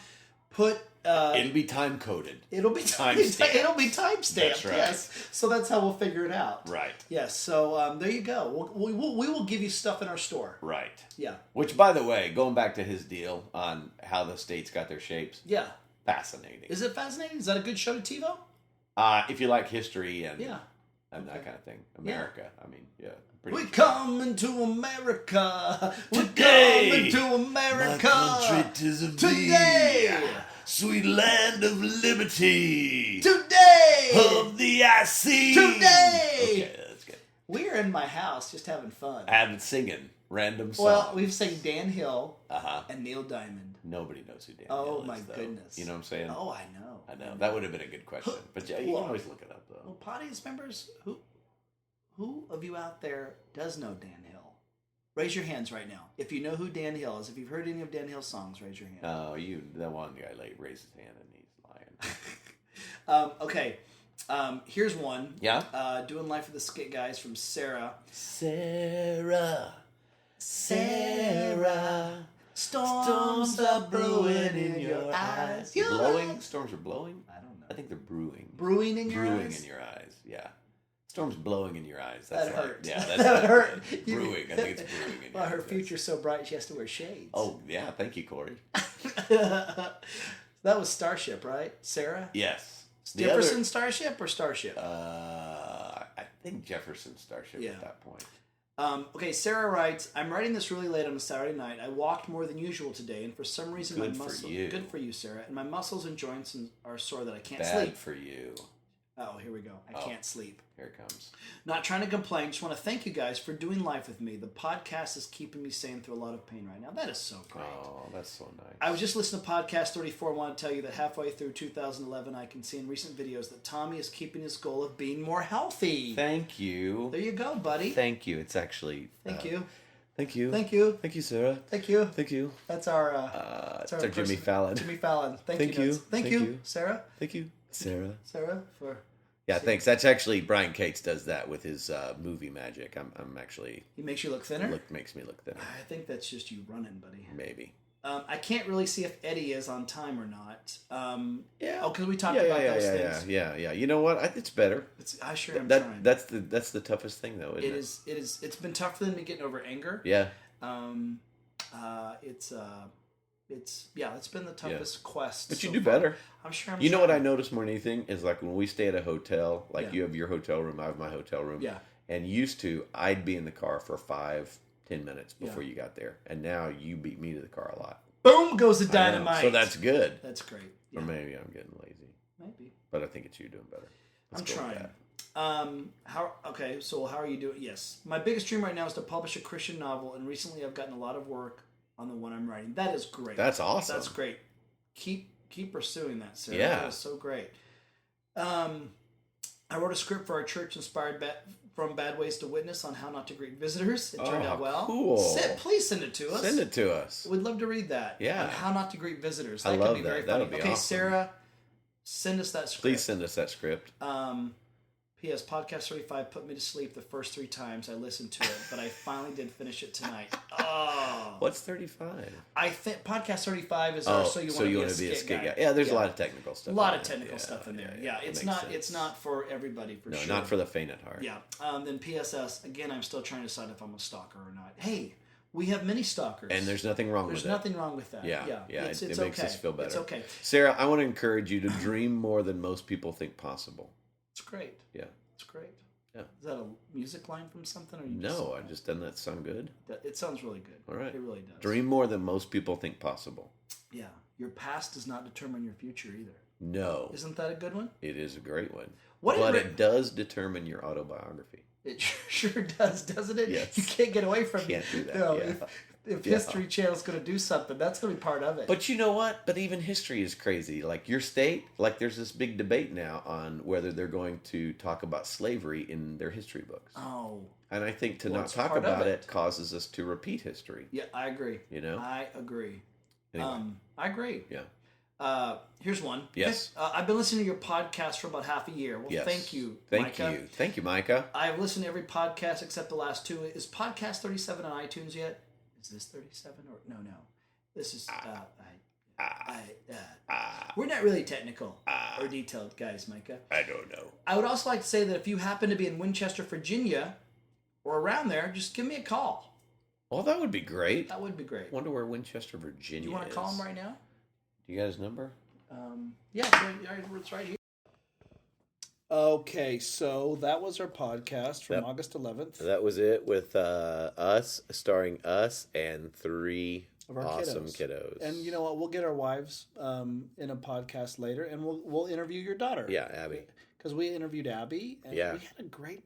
Put It'll be time coded. It'll be Timestamped. It'll be timestamped. That's right. Yes. So that's how we'll figure it out. Right. Yes. So there you go. We will give you stuff in our store. Right. Yeah. Which, by the way, going back to his deal on how the states got their shapes, Yeah. fascinating. Is it fascinating? Is that a good show to TiVo? If you like history and Yeah. and that kind of thing, America. I mean, yeah. We're coming to America. We're Today, coming to America. My country 'tis of thee, Today. sweet land of liberty. Today. Of the I see. Today. Okay, that's good. We're in my house just having fun. And singing random songs. Well, we've sang Dan Hill Uh-huh. and Neil Diamond. Nobody knows who Dan Oh, Hill is, my though. goodness. You know what I'm saying? Oh, I know. I know. That would have been a good question. But yeah, you can always look it up, though. Well, Potty's members, who of you out there does know Dan Hill? Raise your hands right now. If you know who Dan Hill is, if you've heard any of Dan Hill's songs, raise your hand. Oh, that one guy raised his hand and he's lying. Okay. Here's one. Yeah? Doing Life with the Skit guys from Sarah. Sarah. Storms are brewing in your eyes. Blowing? Storms are blowing? I don't know. I think they're brewing. Brewing in your Brewing eyes? in your eyes, yeah. Storms blowing in your eyes. That's That right. hurt. Yeah, that's That right. hurt. Brewing. I think it's brewing in your Well, eyes. her future's so bright she has to wear shades. Oh, yeah. Thank you, Corey. That was Starship, right? Sarah? Yes. Jefferson Starship or Starship? I think Jefferson Starship Yeah. at that point. Okay, Sarah writes, I'm writing this really late on a Saturday night. I walked more than usual today, and for some reason Good my for muscles... you. Good for you, Sarah. And my muscles and joints are sore that I can't Bad sleep. for you. Oh, here we go. I can't sleep. Here it comes. Not trying to complain. Just want to thank you guys for doing life with me. The podcast is keeping me sane through a lot of pain right now. That is so great. Oh, that's so nice. I was just listening to podcast 34. I want to tell you that halfway through 2011, I can see in recent videos that Tommy is keeping his goal of being more healthy. Thank you. There you go, buddy. Thank you. It's actually... Thank you. Thank you. Thank you. Thank you, Sarah. Thank you. Thank you. That's our... It's our Jimmy Fallon. Jimmy Fallon. Thank Thank you. you. Nuts. Thank Thank you, you. Sarah. Thank you, Sarah. Sarah for... Yeah, thanks. That's actually Brian Cates does that with his movie magic. I'm actually He makes you look thinner? makes me look thinner. I think that's just you running, buddy. Maybe. I can't really see if Eddie is on time or not. Yeah. Oh, because we talked about those things. Yeah. You know what? It's better. I sure am trying. That's the toughest thing though, isn't it? It is. It's been tough for them to get over anger. Yeah. It's been the toughest quest. But you so do far. better. I'm sure. You know what I notice more than anything is like when we stay at a hotel, like Yeah. you have your hotel room, I have my hotel room. Yeah. And used to, I'd be in the car for 5-10 minutes before you got there, and now you beat me to the car a lot. Boom goes the I know. dynamite. So that's good. That's great. Or Yeah. maybe I'm getting lazy, Maybe. but I think it's you doing better. Let's I'm go with trying. that. So how are you doing? Yes. My biggest dream right now is to publish a Christian novel, and recently I've gotten a lot of work on the one I'm writing. That is great. That's awesome. That's great. Keep pursuing that, Sarah. Yeah. That is so great. I wrote a script for our church inspired from Bad Ways to Witness on how not to greet visitors. It turned out well. Cool. Please send it to us. Send it to us. We'd love to read that. Yeah. On how not to greet visitors. I That love could be that. very That'll funny. be Okay, awesome. Sarah, send us that script. Please send us that script. P.S. Podcast 35 put me to sleep the first 3 times I listened to it, but I finally did finish it tonight. Oh. What's 35? I think Podcast 35 is our So You Want to Be a Skit Guy. Yeah, there's a lot of technical stuff. A lot in of there. technical stuff in there. Yeah, it's that not makes it's sense. not for everybody for No, sure. not for the faint at heart. Yeah. Then PSS, again, I'm still trying to decide if I'm a stalker or not. Hey, we have many stalkers. And there's nothing wrong There's with it. nothing wrong with that. Yeah, It's it okay. makes us feel better. It's okay. Sarah, I want to encourage you to dream more than most people think possible. It's great. Yeah. It's great. Yeah. Is that a music line from something? Or you No, doesn't that sound good? It sounds really good. All right. It really does. Dream more than most people think possible. Yeah. Your past does not determine your future either. No. Isn't that a good one? It is a great one. What but did it does determine your autobiography. It sure does, doesn't it? Yes. You can't get away from it. Can't do that, No, yeah. if History Channel's going to do something, that's going to be part of it. But you know what? But even history is crazy. Like your state, like there's this big debate now on whether they're going to talk about slavery in their history books. Oh. And I think to Well, not it's talk part of about it. it causes us to repeat history. Yeah, I agree. You know? I agree. Anyway. I agree. Yeah. Here's one. Yes. I've been listening to your podcast for about half a year. Well, Yes. thank you, Thank Micah. you. Thank you, Micah. I've listened to every podcast except the last 2. Is podcast 37 on iTunes yet? Is this 37 or no? This is We're not really technical or detailed guys, Micah. I don't know. I would also like to say that if you happen to be in Winchester, Virginia, or around there, just give me a call. Well, that would be great. That would be great. Wonder where Winchester, Virginia is. Do you want to call him right now? Do you got his number? Yeah, it's right here. Okay, so that was our podcast from August 11th. That was it with us, starring us and 3 of our awesome kiddos. And you know what? We'll get our wives in a podcast later, and we'll interview your daughter. Yeah, Abby. Because we interviewed Abby, and we had a great...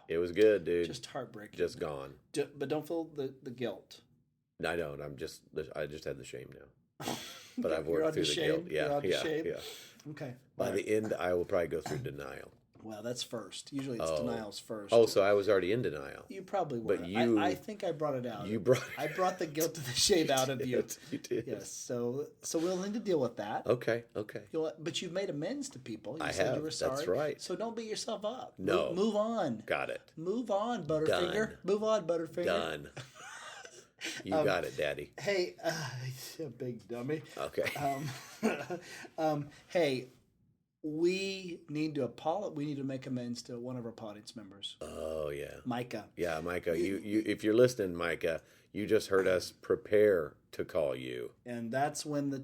It was good, dude. Just heartbreaking. Just gone. But don't feel the guilt. I don't. I just had the shame now. But I've You're worked through the guilt. Yeah. Yeah. Okay. By the end, I will probably go through denial. Well, that's first. Usually it's denials first. Oh, so I was already in denial. You probably were. But you... I think I brought it out. I brought the guilt and the shame out of you. You did. Yes. So we'll need to deal with that. Okay. But you've made amends to people. You I said have. you were sorry. That's right. So don't beat yourself up. No. Move on. Got it. Move on, Butterfinger. Done. Move on, Butterfinger. Done. You got it, Daddy. Hey, big dummy. Okay. Hey, we need to make amends to one of our audience members. Oh yeah, Micah. Yeah, Micah. You if you're listening, Micah, you just heard us prepare to call you. And that's when the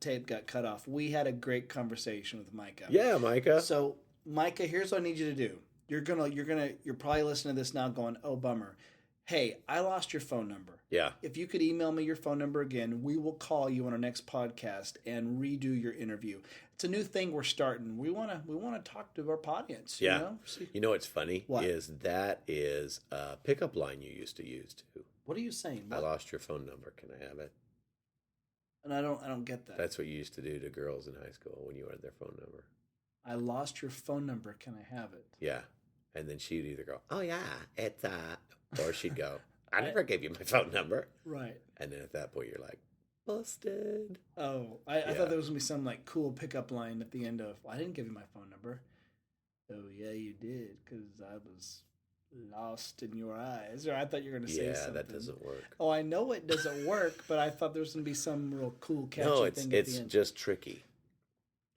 tape got cut off. We had a great conversation with Micah. Yeah, Micah. So, Micah, here's what I need you to do. You're probably listening to this now, going, "Oh, bummer." Hey, I lost your phone number. Yeah. If you could email me your phone number again, we will call you on our next podcast and redo your interview. It's a new thing we're starting. We want to talk to our audience. Yeah. You know what's funny? What? Is that is a pickup line you used to use too. What are you saying? What? I lost your phone number. Can I have it? And I don't get that. That's what you used to do to girls in high school when you wanted their phone number. I lost your phone number. Can I have it? Yeah. And then she'd either go, "Oh yeah, it's or she'd go, "I never gave you my phone number." Right. And then at that point, you're like, busted. Oh, I thought there was going to be some like cool pickup line at the end of, "I didn't give you my phone number." "Oh, yeah, you did, because I was lost in your eyes." Or I thought you were going to say something. Yeah, that doesn't work. Oh, I know it doesn't work, but I thought there was going to be some real cool catchy thing at the end. No, it's just tricky.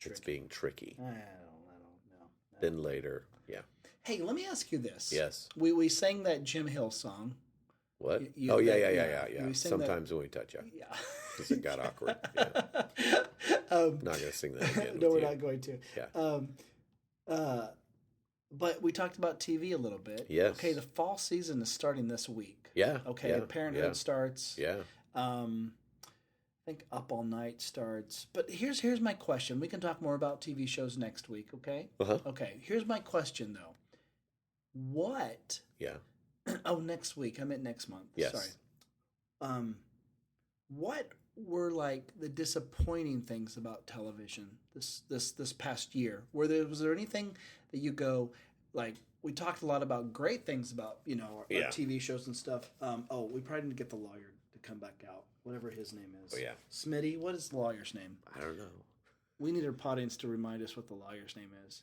It's being tricky. I don't know. Then later, yeah. Hey, let me ask you this. Yes. We sang that Jim Hill song. What? Yeah. Sometimes when we touch you. Yeah. Because it got awkward. Yeah. Not going to sing that again. No, we're not going to. Yeah. But we talked about TV a little bit. Yes. Okay, the fall season is starting this week. Yeah. Okay, yeah, Parenthood starts. Yeah. I think Up All Night starts. But here's my question. We can talk more about TV shows next week, okay? Uh-huh. Okay, here's my question, though. What... Yeah. Oh, next week. I meant next month. Yes. Sorry. What were like the disappointing things about television this past year? Was there anything that you go like? We talked a lot about great things about our TV shows and stuff. We probably need to get the lawyer to come back out, whatever his name is. Oh yeah, Smitty. What is the lawyer's name? I don't know. We need our audience to remind us what the lawyer's name is.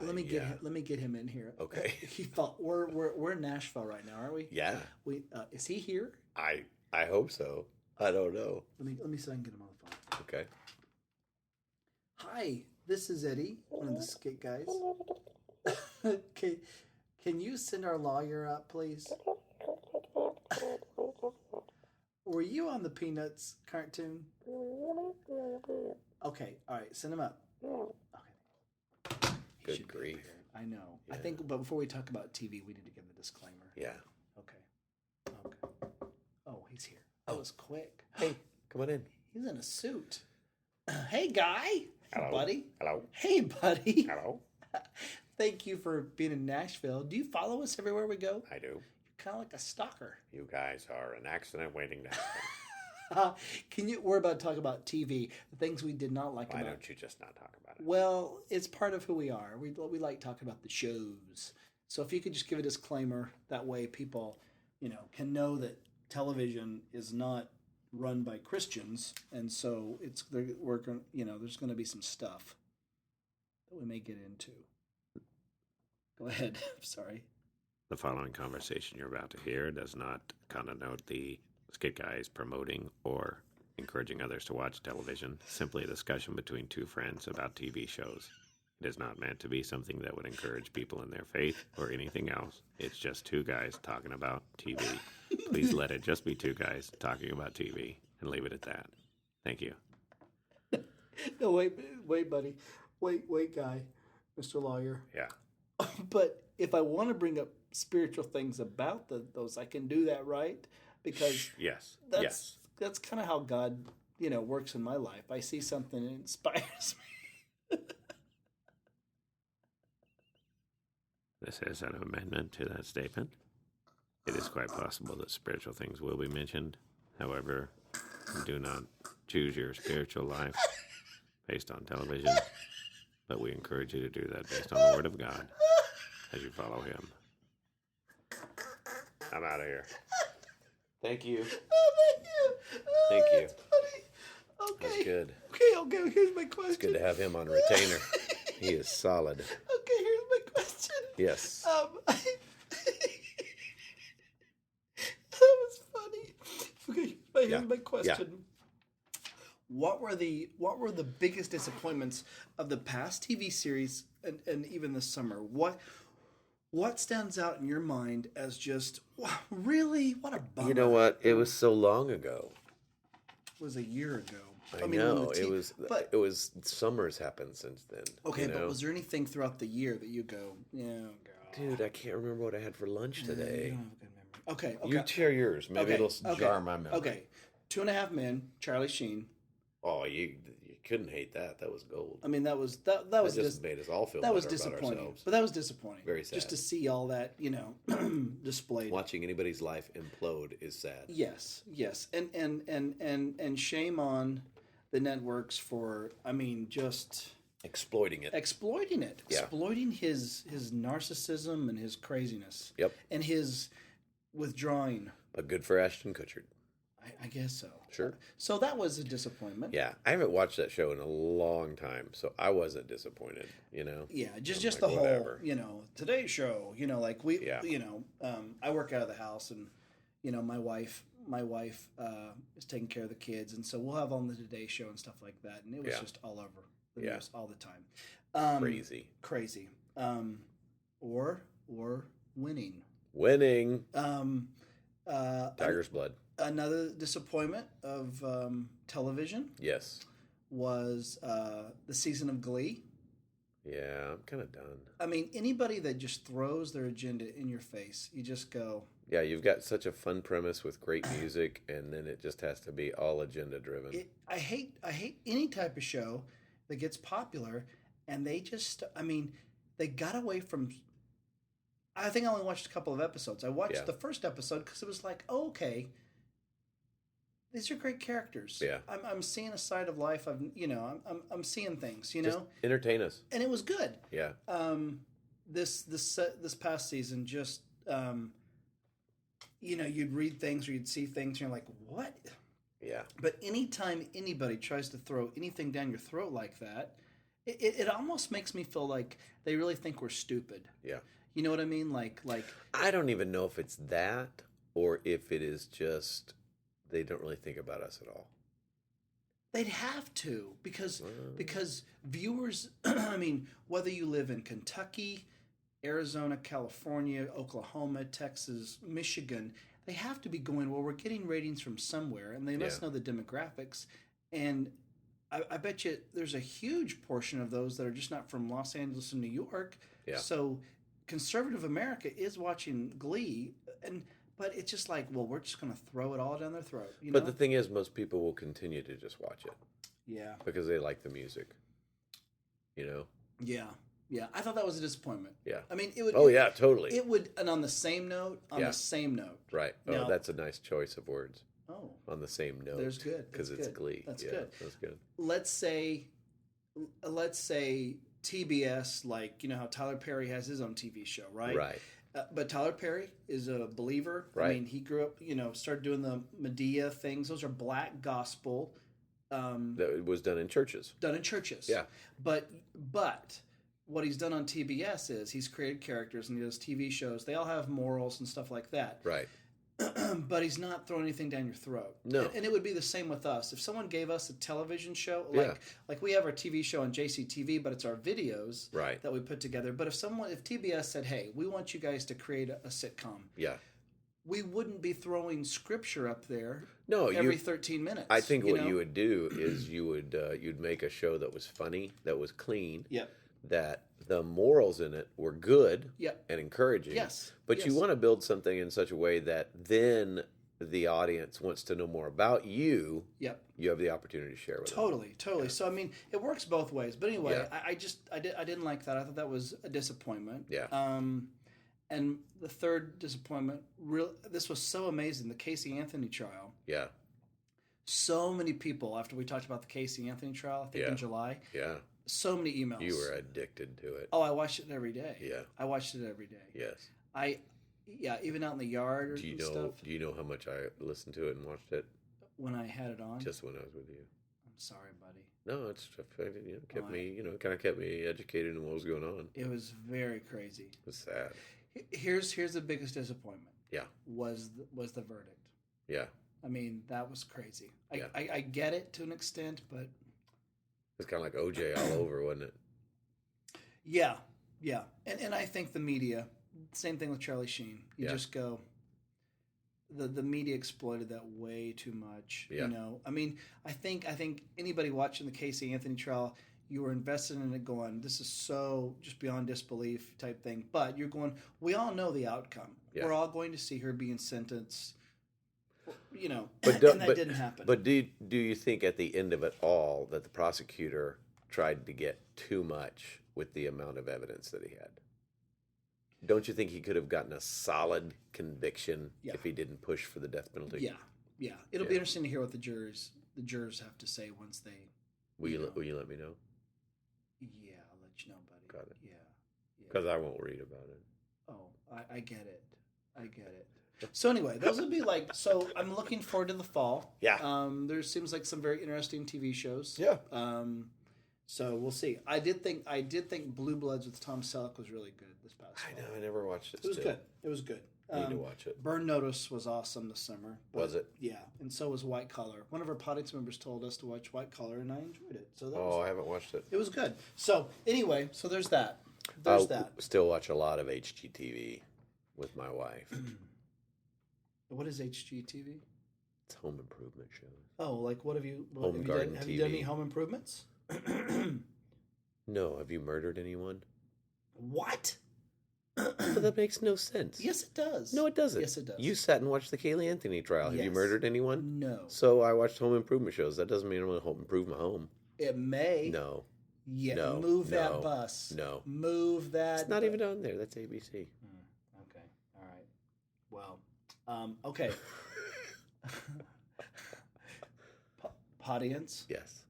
Let me get him in here. Okay. He thought we're in Nashville right now, aren't we? Yeah. Is he here? I hope so. I don't know. Let me see if I can get him on the phone. Okay. Hi, this is Eddie, one of the Skit guys. Can you send our lawyer up, please? Were you on the Peanuts cartoon? Okay, all right, send him up. Okay. Good grief. I know. Yeah. I think, but before we talk about TV, we need to give him a disclaimer. Yeah. Okay. Oh, he's here. That was quick. Hey, come on in. He's in a suit. Hey, guy. Hello. Hey, buddy. Hello. Hey, buddy. Hello. Thank you for being in Nashville. Do you follow us everywhere we go? I do. You're kind of like a stalker. You guys are an accident waiting to happen. We're about to talk about TV, the things we did not like Why about. don't you just not talk about it? Well, it's part of who we are. We like talking about the shows. So if you could just give a disclaimer, that way people, can know that television is not run by Christians, and so there's going to be some stuff that we may get into. Go ahead. Sorry. The following conversation you're about to hear does not connote the Skit Guys promoting or encouraging others to watch television, simply a discussion between two friends about TV shows. It is not meant to be something that would encourage people in their faith or anything else. It's just two guys talking about TV. Please let it just be two guys talking about TV and leave it at that. Thank you. No, wait, buddy. Wait, guy. Mr. Lawyer. Yeah. But if I want to bring up spiritual things about those, I can do that, right? Because Yes. that's kind of how God, works in my life. I see something that inspires me. This is an amendment to that statement. It is quite possible that spiritual things will be mentioned. However, do not choose your spiritual life based on television, but we encourage you to do that based on the Word of God as you follow Him. I'm out of here. Thank you. Oh, thank you. Oh, Thank you. that's funny. Okay. That's good. Okay. Here's my question. It's good to have him on retainer. He is solid. Okay, here's my question. Yes. That was funny. Okay, here's Yeah. my question. What were the biggest disappointments of the past TV series and even this summer? What stands out in your mind as just, wow, really? What a bummer. You know what? It was so long ago. It was a year ago. I know. It was summers happened since then. Okay, you but know? was there anything throughout the year that you go, yeah, God. Dude, I can't remember what I had for lunch You today. don't have a good memory. Okay. You share yours. Maybe it'll jar my memory. Okay. 2.5 Men, Charlie Sheen. Oh, you couldn't hate that. That was gold. I mean, that was Just made us all feel that was better about disappointing. ourselves. But that was disappointing. Very sad. Just to see all that, displayed. Watching anybody's life implode is sad. Yes, and shame on the networks for, just Exploiting it. exploiting it, Yeah. exploiting his narcissism and his craziness. Yep. And his withdrawing. But good for Ashton Kutcher. I guess so. Sure. So that was a disappointment. Yeah, I haven't watched that show in a long time, so I wasn't disappointed. Yeah, just I'm just like, the whatever. whole, Today Show, like we, Yeah. I work out of the house, and my wife is taking care of the kids, and so we'll have on the Today Show and stuff like that, and it was Yeah. just all over the Yeah. news all the time. Crazy. Or winning. Winning. Tiger's blood. Another disappointment of television Yes. was the season of Glee. Yeah, I'm kind of done. Anybody that just throws their agenda in your face, you just go. Yeah, you've got such a fun premise with great music, and then it just has to be all agenda driven. I hate any type of show that gets popular, and they just, they got away from. I think I only watched a couple of episodes. I watched the first episode because it was like, oh, okay, these are great characters. Yeah, I'm seeing a side of life. I'm seeing things. Just entertain us, and it was good. Yeah. This past season, just you'd read things or you'd see things, and you're like, what? Yeah. But anytime anybody tries to throw anything down your throat like that, it almost makes me feel like they really think we're stupid. Yeah. You know what I mean? Like I don't even know if it's that or if it is just they don't really think about us at all. They'd have to because viewers, whether you live in Kentucky, Arizona, California, Oklahoma, Texas, Michigan, they have to be going, well, we're getting ratings from somewhere, and they must know the demographics. And I bet you there's a huge portion of those that are just not from Los Angeles and New York. Yeah. So conservative America is watching Glee, but it's just like, well, we're just going to throw it all down their throat. But the thing is, most people will continue to just watch it. Yeah. Because they like the music. Yeah. Yeah. I thought that was a disappointment. Yeah. It would. Oh, yeah, totally. It would, and on the same note, Right. Now, that's a nice choice of words. Oh. On the same note. There's good. Because it's good. Glee. That's yeah, good. That's good. Let's say TBS, like, how Tyler Perry has his own TV show, right? Right. But Tyler Perry is a believer. Right. He grew up, started doing the Medea things. Those are black gospel. That was done in churches. Done in churches. Yeah. But what he's done on TBS is he's created characters and he does TV shows. They all have morals and stuff like that. Right. but he's not throwing anything down your throat. No. And it would be the same with us. If someone gave us a television show, Yeah. like we have our TV show on JCTV, but it's our videos Right. that we put together. But if TBS said, hey, we want you guys to create a sitcom, Yeah. we wouldn't be throwing scripture up there No, every 13 minutes. I think what you would do is you'd make a show that was funny, that was clean, Yep. that the morals in it were good Yep. and encouraging. Yes. But you Yes. want to build something in such a way that then the audience wants to know more about you. Yep. You have the opportunity to share with them. Totally. Yeah. So I mean, it works both ways. But anyway, Yeah. I didn't like that. I thought that was a disappointment. Yeah. And the third disappointment, this was so amazing. The Casey Anthony trial. Yeah. So many people after we talked about the Casey Anthony trial, I think in July. Yeah. So many emails. You were addicted to it. Oh, I watched it every day. Yeah. I watched it every day. Yes. Even out in the yard Do you and know? stuff. Do you know how much I listened to it and watched it? When I had it on. Just when I was with you. I'm sorry, buddy. No, it's kept me educated in what was going on. It was very crazy. It was sad. Here's the biggest disappointment. Yeah. Was the verdict. Yeah. I mean, that was crazy. Yeah. I get it to an extent, but It's kind of like OJ all over, wasn't it? yeah. And I think the media, same thing with Charlie Sheen. You Yeah. just go, the media exploited that way too much. Yeah. I mean, I think anybody watching the Casey Anthony trial, you were invested in it going, this is so just beyond disbelief type thing. But you're going, we all know the outcome. Yeah. We're all going to see her being sentenced, and But that didn't happen. But do you think at the end of it all that the prosecutor tried to get too much with the amount of evidence that he had? Don't you think he could have gotten a solid conviction if he didn't push for the death penalty? Yeah. It'll be interesting to hear what the jurors have to say once they. Will you let me know? Yeah, I'll let you know, buddy. Got it. Yeah. Because I won't read about it. Oh, I get it. So anyway, those would be so I'm looking forward to the fall. Yeah. There seems like some very interesting TV shows. Yeah. So we'll see. I did think Blue Bloods with Tom Selleck was really good this past fall. I know. I never watched it. It was good. Need to watch it. Burn Notice was awesome this summer. Was it? Yeah, and so was White Collar. One of our audience members told us to watch White Collar, and I enjoyed it. So I haven't watched it. it was good. So anyway, there's that. There's that. Still watch a lot of HGTV with my wife. What is HGTV? It's home improvement shows. Oh, like what have you? Home have Garden Have you done TV. any home improvements? No, have you murdered anyone? What? But that makes no sense. Yes, it does. No, it doesn't. Yes, it does. You sat and watched the Kaylee Anthony trial. Have you Yes. murdered anyone? No. So I watched home improvement shows. That doesn't mean I'm going to improve my home. It may. No. Yeah. No, Move that no, bus. no. Move that. It's not even on there. That's ABC. Okay. All right. Well. Okay. Podience? Yes.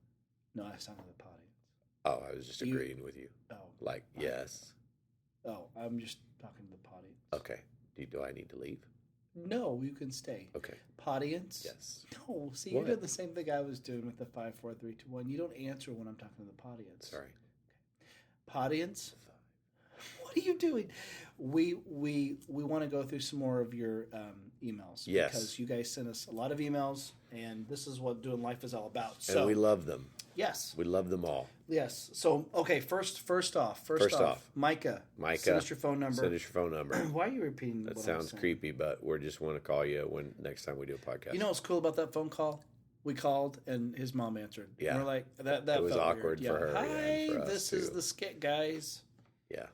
No, I sounded the podience. Oh, I was just agreeing with you. Oh. Like, yes. Oh, I'm just talking to the podience. Okay. Do I need to leave? No, you can stay. Okay. Podience? Yes. No, see, What? you're doing the same thing I was doing with the 5, 4, 3, 2, 1. You don't answer when I'm talking to the podience. Sorry. Podience? What are you doing? We want to go through some more of your emails. Yes. Because you guys sent us a lot of emails, and this is what doing life is all about. So And we love them. yes. We love them all. Yes. So okay, first off, Micah. Micah, Send us your phone number. Send us your phone number. Why are you repeating That what I'm sounds saying? creepy, but we just want to call you when next time we do a podcast. You know what's cool about that phone call? We called and his mom answered. Yeah. And we're like that. It was felt awkward weird. for her Hi, and for us, this is too. the Skit guys. Yeah.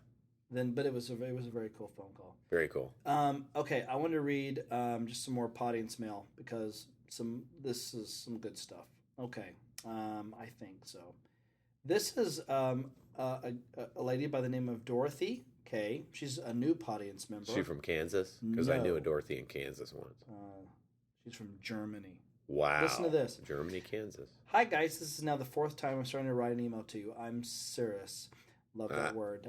But it was a very cool phone call. Very cool. Okay, I want to read just some more audience mail because this is some good stuff. Okay, I think so. This is a lady by the name of Dorothy K. She's a new audience member. Is she from Kansas? Because I knew a No. Dorothy in Kansas once. She's from Germany. Wow. Listen to this. Germany, Kansas. Hi guys, this is now the 4th time I'm starting to write an email to you. I'm serious. Love that word.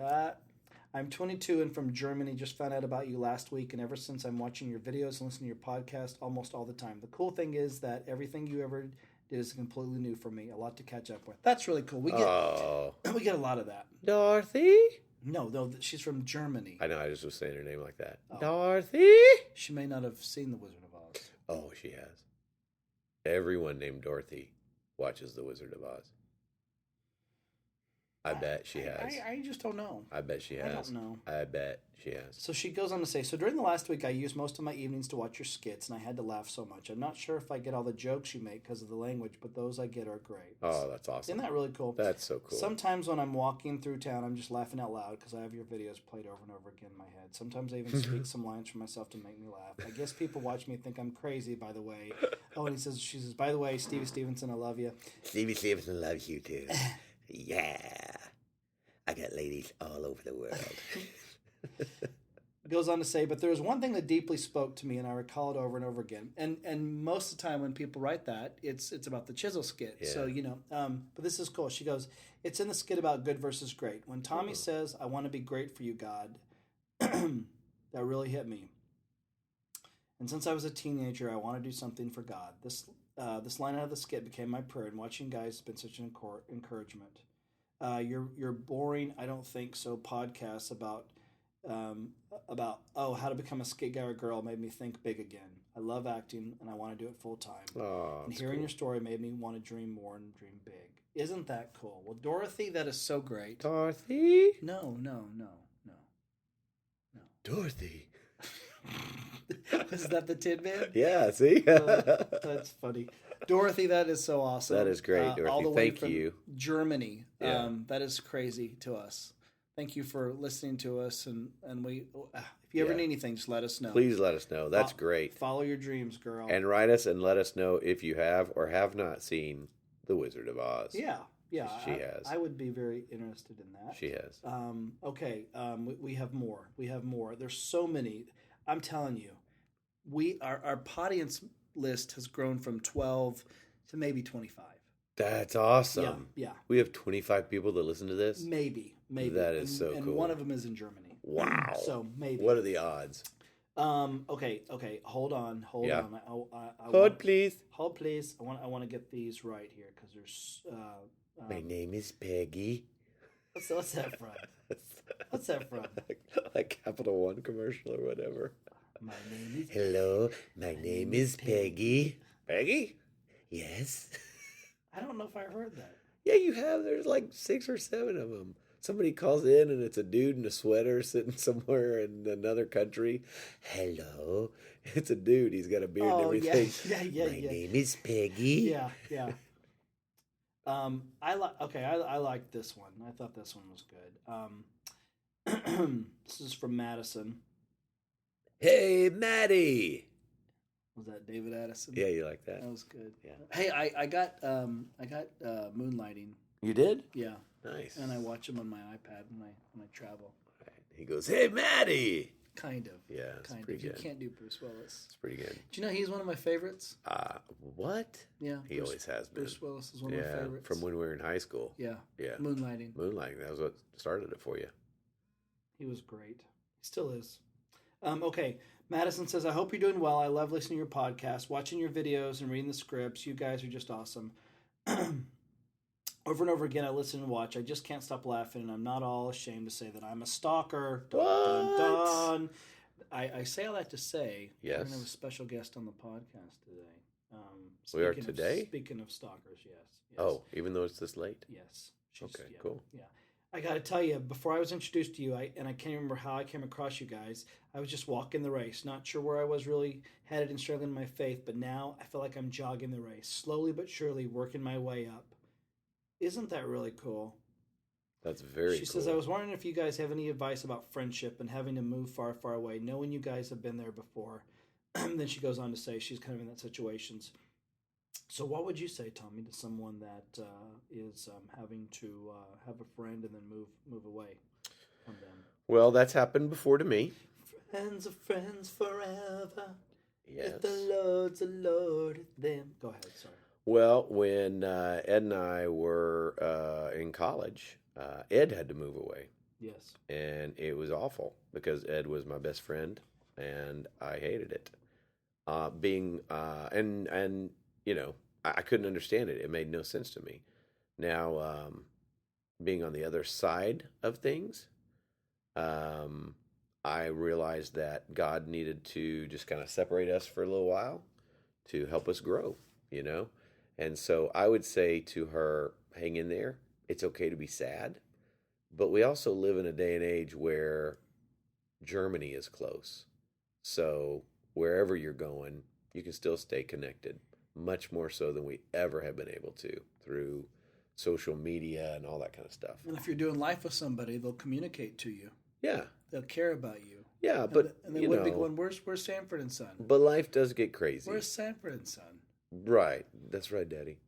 I'm 22 and from Germany. Just found out about you last week, and ever since I'm watching your videos and listening to your podcast almost all the time. The cool thing is that everything you ever did is completely new for me. A lot to catch up with. That's really cool. We get a lot of that. Dorothy? No, she's from Germany. I know, I just was saying her name like that. Oh. Dorothy? She may not have seen The Wizard of Oz. Oh, she has. Everyone named Dorothy watches The Wizard of Oz. I bet she has. I just don't know. I bet she has. I don't know. I bet she has. So she goes on to say, so during the last week, I used most of my evenings to watch your skits, and I had to laugh so much. I'm not sure if I get all the jokes you make because of the language, but those I get are great. Oh, that's awesome. Isn't that really cool? That's so cool. Sometimes when I'm walking through town, I'm just laughing out loud because I have your videos played over and over again in my head. Sometimes I even speak some lines for myself to make me laugh. I guess people watch me think I'm crazy, by the way. Oh, and she says, by the way, Stevie Stevenson, I love you. Stevie Stevenson loves you too. Yeah. I got ladies all over the world. Goes on to say, but there was one thing that deeply spoke to me, and I recall it over and over again. And most of the time when people write that, it's about the chisel skit. Yeah. So, but this is cool. She goes, it's in the skit about good versus great. When Tommy says, I want to be great for you, God, that really hit me. And since I was a teenager, I want to do something for God. This line out of the skit became my prayer, and watching you guys has been such an encouragement. Your boring, I don't think so, podcasts about how to become a skit guy or girl made me think big again. I love acting and I want to do it full time. Oh, and hearing your story made me want to dream more and dream big. Isn't that cool? Well, Dorothy, that is so great. Dorothy? No. Dorothy. Is that the Tin Man? Yeah, see? That's funny. Dorothy, that is so awesome. That is great, Dorothy. All the way Thank from you. Germany. Yeah. That is crazy to us. Thank you for listening to us. And we, if you ever need anything, just let us know. Please let us know. That's great. Follow your dreams, girl. And write us and let us know if you have or have not seen The Wizard of Oz. Yeah. She has. I would be very interested in that. She has. Okay. We have more. There's so many. I'm telling you, our audience list has grown from 12 to maybe 25. That's awesome. Yeah. We have 25 people that listen to this? Maybe. That is so and cool. one of them is in Germany. Wow. So maybe. What are the odds? Okay. Hold on. Hold, please. Hold, please. I want to get these right here because there's. My name is Peggy. What's that from? What's that from? Like Capital One commercial or whatever. My name is. Hello, my name is Peggy. Peggy? Yes. I don't know if I heard that. Yeah, you have. There's like 6 or 7 of them. Somebody calls in and it's a dude in a sweater sitting somewhere in another country. Hello. It's a dude. He's got a beard and everything. Yeah. My name is Peggy. Yeah. I like this one. I thought this one was good. This is from Madison. Hey, Maddie. Was that David Addison? Yeah, you like that? That was good. Yeah. Hey, I got Moonlighting. You did? Yeah. Nice. And I watch them on my iPad when I travel. Right. He goes, "Hey, Maddie." Kind of. Yeah, it's kind pretty of. good. You can't do Bruce Willis. It's pretty good. Do you know he's one of my favorites? What? Yeah. He always has been. Bruce Willis is one of my favorites. From when we were in high school. Yeah. Yeah. Moonlighting. That was what started it for you. He was great. He still is. Okay. Madison says, I hope you're doing well. I love listening to your podcast, watching your videos, and reading the scripts. You guys are just awesome. Over and over again, I listen and watch. I just can't stop laughing, and I'm not all ashamed to say that I'm a stalker. Dun, dun, dun. I say all that to say, yes, we're going to have a special guest on the podcast today. We are today? Speaking of stalkers, yes. Oh, even though it's this late? Yes. Cool. Yeah. I got to tell you, before I was introduced to you, I can't remember how I came across you guys. I was just walking the race, not sure where I was really headed and struggling in my faith, but now I feel like I'm jogging the race, slowly but surely working my way up. Isn't that really cool? That's very cool. She says, I was wondering if you guys have any advice about friendship and having to move far, far away, knowing you guys have been there before. Then she goes on to say she's kind of in that situations. So what would you say, Tommy, to someone that is having to have a friend and then move away from them? Well, that's happened before to me. Friends are friends forever. Yes. If the Lord's a Lord, then... Go ahead, sorry. Well, when Ed and I were in college, Ed had to move away. Yes. And it was awful because Ed was my best friend and I hated it. And you know, I couldn't understand it. It made no sense to me. Now, being on the other side of things, I realized that God needed to just kind of separate us for a little while to help us grow, you know? And so I would say to her, hang in there. It's okay to be sad. But we also live in a day and age where Germany is close. So wherever you're going, you can still stay connected, much more so than we ever have been able to through social media and all that kind of stuff. And if you're doing life with somebody, they'll communicate to you. Yeah. They'll care about you. Yeah, but and they wouldn't be going, where's Sanford and Son? But life does get crazy. Where's Sanford and Son? Right. That's right, Daddy.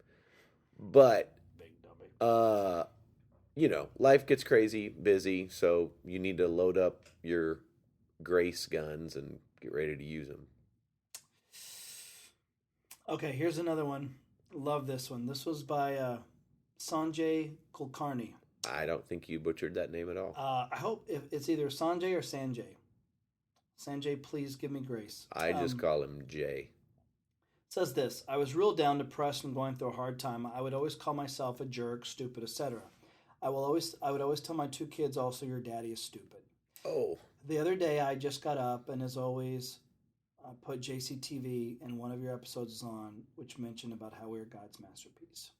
But Big dummy. Life gets crazy, busy, so you need to load up your grace guns and get ready to use them. Okay, here's another one. Love this one. This was by Sanjay Kulkarni. I don't think you butchered that name at all. I hope it's either Sanjay or Sanjay. Sanjay, please give me grace. I just call him Jay. Says this: I was real down, depressed, and going through a hard time. I would always call myself a jerk, stupid, etc. I would always tell my 2 kids also, your daddy is stupid. Oh. The other day I just got up and as always I put JCTV and one of your episodes is on, which mentioned about how we are God's masterpiece.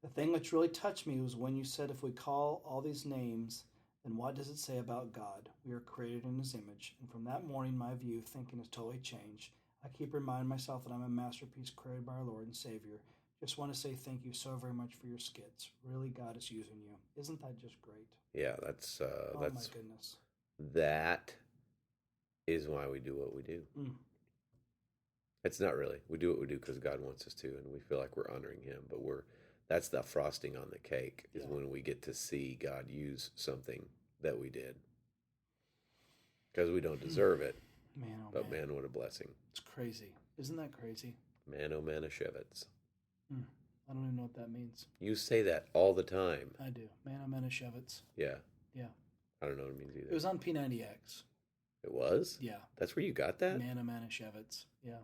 The thing which really touched me was when you said if we call all these names, then what does it say about God? We are created in his image. And from that morning, my view, thinking has totally changed. I keep reminding myself that I'm a masterpiece created by our Lord and Savior. Just want to say thank you so very much for your skits. Really, God is using you. Isn't that just great? Yeah, that's oh my goodness. That is why we do what we do. Mm. It's not really. We do what we do because God wants us to, and we feel like we're honoring him. But that's the frosting on the cake is when we get to see God use something that we did. Because we don't deserve it. Man, oh but man, what a blessing. It's crazy. Isn't that crazy? Man, oh man, a Shevitz. I don't even know what that means. You say that all the time. I do. Man, I'm Manischewitz. Yeah. Yeah. I don't know what it means either. It was on P90X. It was? Yeah. That's where you got that? Man, I'm Manischewitz. Yeah.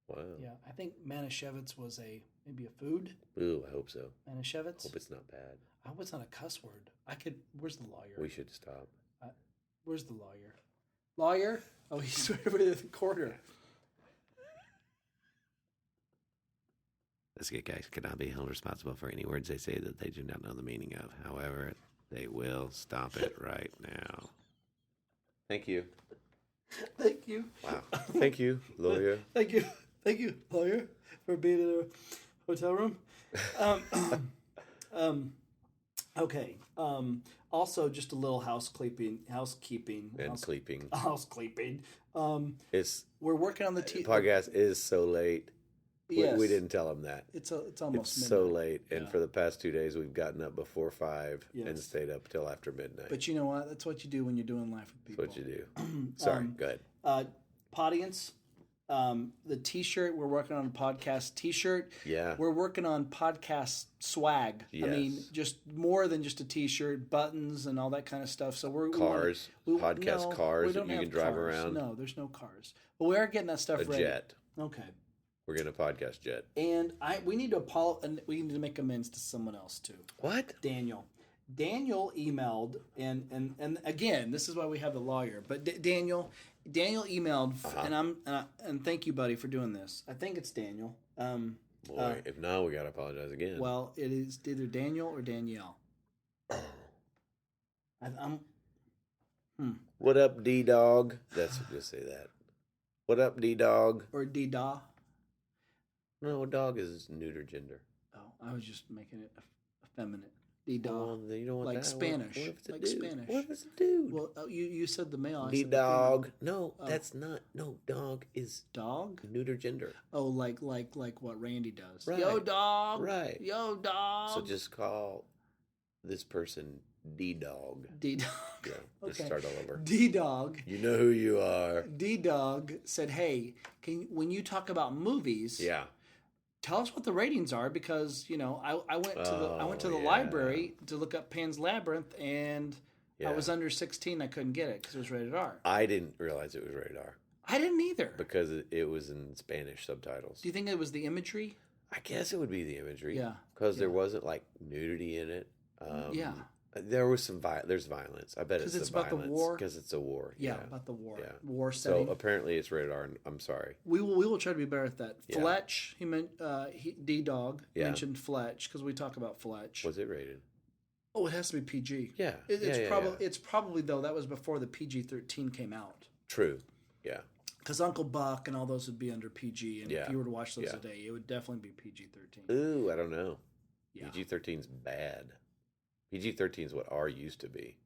Wow. Yeah. I think Manischewitz was maybe a food. Ooh, I hope so. Manischewitz? Hope it's not bad. I hope it's not a cuss word. Where's the lawyer? We should stop. Where's the lawyer? Lawyer? Oh, he's right over there in the corner. The Skit guys cannot be held responsible for any words they say that they do not know the meaning of. However, they will stop it right now. Thank you. Thank you. Wow. Thank you, lawyer. Thank you, lawyer, for being in a hotel room. Okay. Also, just a little housekeeping. We're working on the podcast is so late. Yes. We didn't tell them that. It's almost midnight. So late, and for the past 2 days we've gotten up before 5 and stayed up till after midnight. But you know what? That's what you do when you're doing life with people. That's what you do. Sorry, go ahead. Audience, the T-shirt. We're working on a podcast T-shirt. Yeah. We're working on podcast swag. Yes. I mean, just more than just a T-shirt, buttons and all that kind of stuff. So cars, cars that you can drive around. No, there's no cars. But we are getting that stuff ready. A jet. Okay. We're getting a podcast jet. And we need to make amends to someone else too. What? Daniel emailed and again, this is why we have the lawyer. But Daniel emailed and thank you, buddy, for doing this. I think it's Daniel. Boy, if not, we gotta apologize again. Well, it is either Daniel or Danielle. What up, D dog? Just say that. What up, D dog? Or D da. No, dog is neuter gender. Oh, I was just making it effeminate. D da. Well, you don't want like that. Spanish. What if it's a like dude? Spanish. What if it's a dude? Well, you said the male. D dog. No, that's not. No, dog is dog. Neuter gender. Oh, like what Randy does. Right. Yo, dog. Right. Yo, dog. So just call this person D dog. D dog. Yeah. Just start all over. D dog. You know who you are. D dog said, "Hey, when you talk about movies, tell us what the ratings are because I went to the library to look up Pan's Labyrinth and I was under 16. I couldn't get it because it was rated R. I didn't realize it was rated R. I didn't either because it was in Spanish subtitles. Do you think it was the imagery? I guess it would be the imagery. Yeah, because there wasn't like nudity in it. There was there's violence. I bet 'Cause it's it's the about the violence war? because it's a war. Yeah, about the war. Yeah. War So setting. apparently it's rated R. I'm sorry. We will try to be better at that. Yeah. Fletch, D-Dog Yeah. mentioned Fletch because we talk about Fletch. Was it rated? Oh, it has to be PG. Yeah. It's probably though that was before the PG-13 came out. True. Yeah. Because Uncle Buck and all those would be under PG, and Yeah. if you were to watch those Yeah. today, it would definitely be PG-13. Ooh, I don't know. Yeah. PG-13's bad. PG-13 is what R used to be.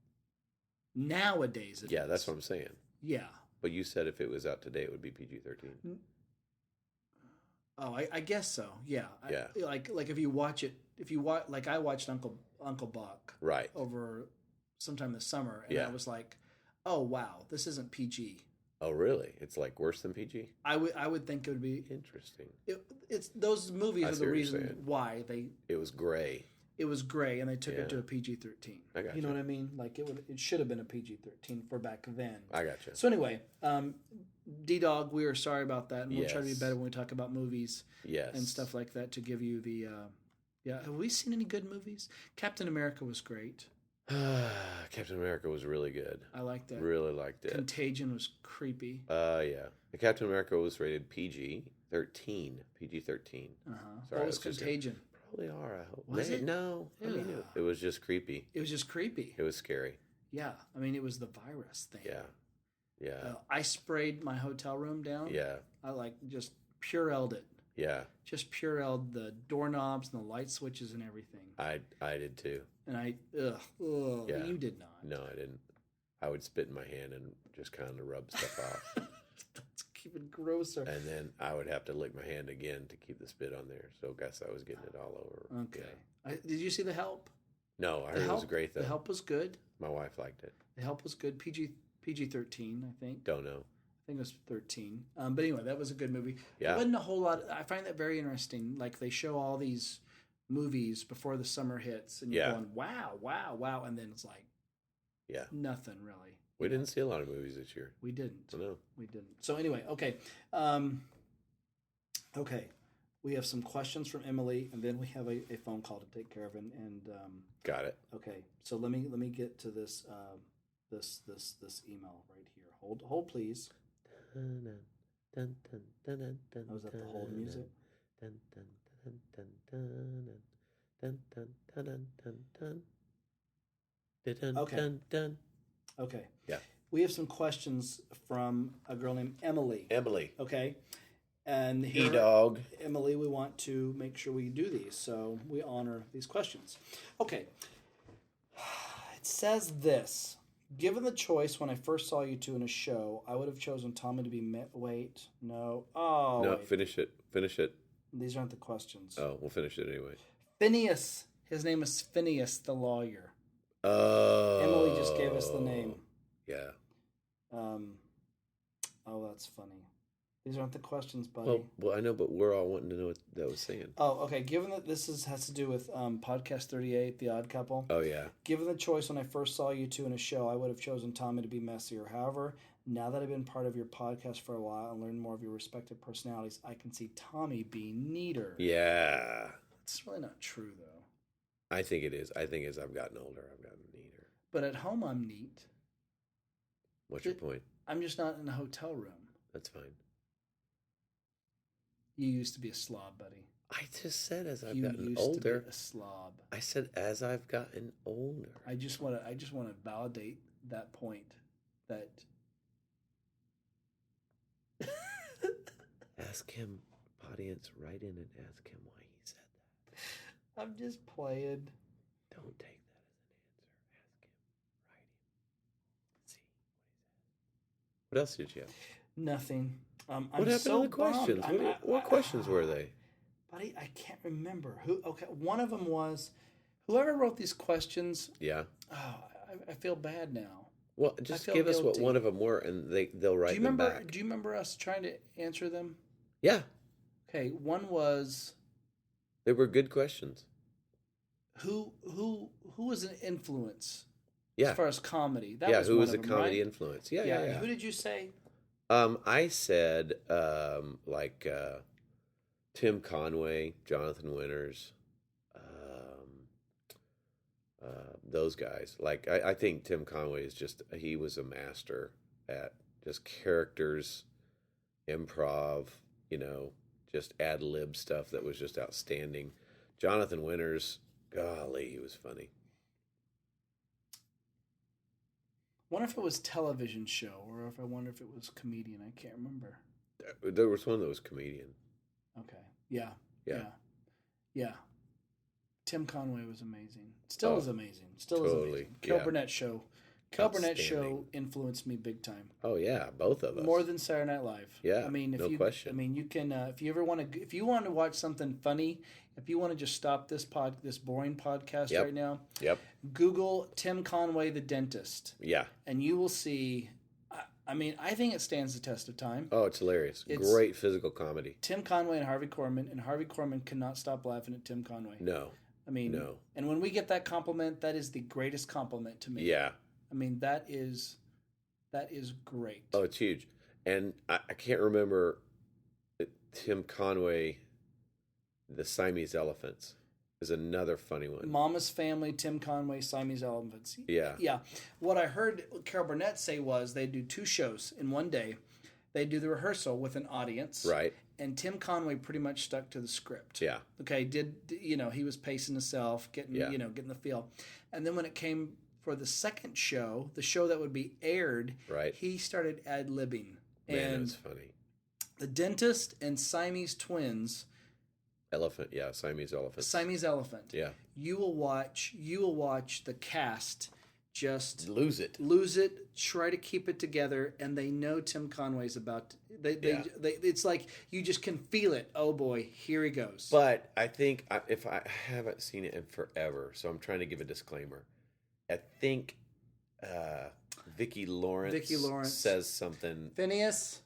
Nowadays, it Yeah, is. that's what I'm saying. Yeah. But you said if it was out today, it would be PG-13. Oh, I guess so. Yeah. Yeah. Like if you watch it, like I watched Uncle Buck Right. over sometime this summer, and Yeah. I was like, oh wow, this isn't PG. Oh, really? It's like worse than PG? I would think it would be. Interesting. It's those movies I are see the what you're reason saying. why It was gray. it was gray and they took Yeah. it to a PG-13. I got You know you. what I mean? Like it should have been a PG-13 for back then. I got you. So anyway, D-Dog, we are sorry about that, and we'll try to be Yes. better when we talk about movies Yes. and stuff like that to give you the. Yeah, have we seen any good movies? Captain America was great. Captain America was really good. I liked that. Really liked it. Contagion was creepy. Yeah. The Captain America was rated PG-13. PG-13. Uh-huh. Sorry, What was I was just- Contagion? Probably are, I hope. Was it? No. I mean, Yeah. it was just creepy. It was just creepy. It was scary. Yeah, I mean it was the virus thing. Yeah. Yeah. I sprayed my hotel room down. Yeah. I just Purelled it. Yeah. Just Purelled the doorknobs and the light switches and everything. I did too. And Yeah. you did not. No, I didn't. I would spit in my hand and just kind of rub stuff off. That's even grosser. And then I would have to lick my hand again to keep the spit on there. So I guess I was getting it all over. Okay. Yeah. Did you see The Help? No, I heard it was great though. The Help was good. My wife liked it. The Help was good. PG-13, I think. Don't know. I think it was 13. But anyway, that was a good movie. Yeah. There wasn't a whole lot. I find that very interesting. Like they show all these movies before the summer hits, and you're Yeah. going, wow, wow, wow, and then it's like, Yeah. nothing really. We didn't see a lot of movies this year. We didn't. So no. We didn't. So anyway, okay. Okay. We have some questions from Emily, and then we have a phone call to take care of. And Got it. okay, so let me get to this this email right here. Hold please. Oh, is that the hold music? Okay. Yeah. We have some questions from a girl named Emily. Emily. Okay. And here, E-Dog. Emily, we want to make sure we do these, so we honor these questions. Okay. It says this. Given the choice when I first saw you two in a show, I would have chosen Tommy to be... Wait. No. Oh, No, wait. finish it. Finish it. These aren't the questions. Oh, we'll finish it anyway. Phineas. His name is Phineas the lawyer. Oh. Emily just gave us the name. Yeah. Oh, that's funny. These aren't the questions, buddy. Well, I know, but we're all wanting to know what that was saying. Oh, okay. Given that this has to do with podcast 38, The Odd Couple. Oh, yeah. Given the choice when I first saw you two in a show, I would have chosen Tommy to be messier. However, now that I've been part of your podcast for a while and learned more of your respective personalities, I can see Tommy being neater. Yeah. It's really not true, though. I think it is. I think as I've gotten older, I've gotten neater. But at home, I'm neat. What's your point? I'm just not in a hotel room. That's fine. You used to be a slob, buddy. I just said as I've You gotten used older. to be a slob. I said as I've gotten older. I just want to validate that point. That Ask him, audience, write in and ask him why he said that. I'm just playing. Don't take that as an answer. Ask him, write him, see what he says. What else did you have? Nothing. I'm What happened so to the questions? bummed. What questions were they? Buddy, I can't remember who. Okay, one of them was whoever wrote these questions. Yeah. Oh, I feel bad now. Well, just feel give us what guilty. one of them were, and they'll write Do you them remember? back. Do you remember us trying to answer them? Yeah, Okay, one was they were good questions. who was an influence Yeah, as far as comedy. That yeah. was Who one was of a them, comedy right? influence? Yeah. Who did you say? I said Tim Conway, Jonathan Winters, those guys. Like I think Tim Conway is he was a master at just characters, improv, just ad lib stuff that was just outstanding. Jonathan Winters, golly, he was funny. Wonder if it was television show or if I wonder if it was comedian. I can't remember. There was one that was comedian. Okay. Yeah. Tim Conway was amazing. Still is amazing. Still totally, is amazing. Cal yeah. Burnett show. Cal Burnett show Outstanding. influenced me big time. Oh yeah, both of us. More than Saturday Night Live. Yeah, I mean, no question. I mean, you can if you ever want to, if you want to watch something funny, if you want to just stop this boring podcast Yep. right now, Yep. Google Tim Conway the dentist, Yeah. and you will see. I mean, I think it stands the test of time. Oh, it's hilarious. It's- Great physical comedy. Tim Conway and Harvey Korman cannot stop laughing at Tim Conway. No. I mean, No. And when we get that compliment, that is the greatest compliment to me. Yeah. I mean, that is great. Oh, it's huge. And I can't remember Tim Conway, the Siamese Elephants is another funny one. Mama's Family, Tim Conway, Siamese Elephants. Yeah. Yeah. What I heard Carol Burnett say was they do 2 shows in one day. They do the rehearsal with an audience. Right. And Tim Conway pretty much stuck to the script. Yeah. Okay. He was pacing himself, getting the feel. And then when it came for the second show, the show that would be aired, Right. he started ad-libbing. Man, it And was funny. the dentist and Siamese twins, Elephant. Yeah. Siamese Elephants. Siamese Elephant. Yeah. You will watch the cast just Lose it. try to keep it together, and they know Tim Conway's about to, Yeah. it's like you just can feel it. Oh boy, here he goes. But I think if I haven't seen it in forever, so I'm trying to give a disclaimer. I think Vicki Lawrence says something. Phineas,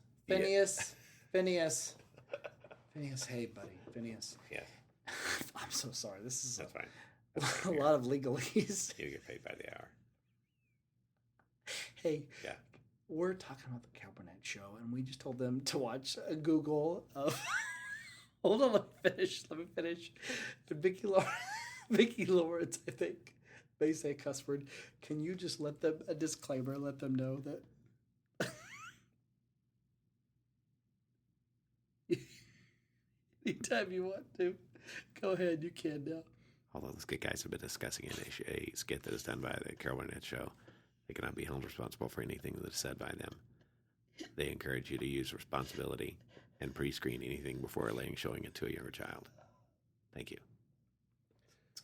hey buddy, Phineas. Yeah, I'm so sorry. This is that's fine. a lot of legalese. You get paid by the hour. Hey, Yeah. we're talking about the Cal Burnett show, and we just told them to watch a Google of. Hold on, let me finish. Vicki Lawrence, I think, may say a cuss word. Can you just let them a disclaimer? Let them know that. Anytime you want to, go ahead. You can now. Although the Skit guys have been discussing a skit that is done by the Carol Burnett show, they cannot be held responsible for anything that is said by them. They encourage you to use responsibility and pre-screen anything before showing it to a younger child. Thank you.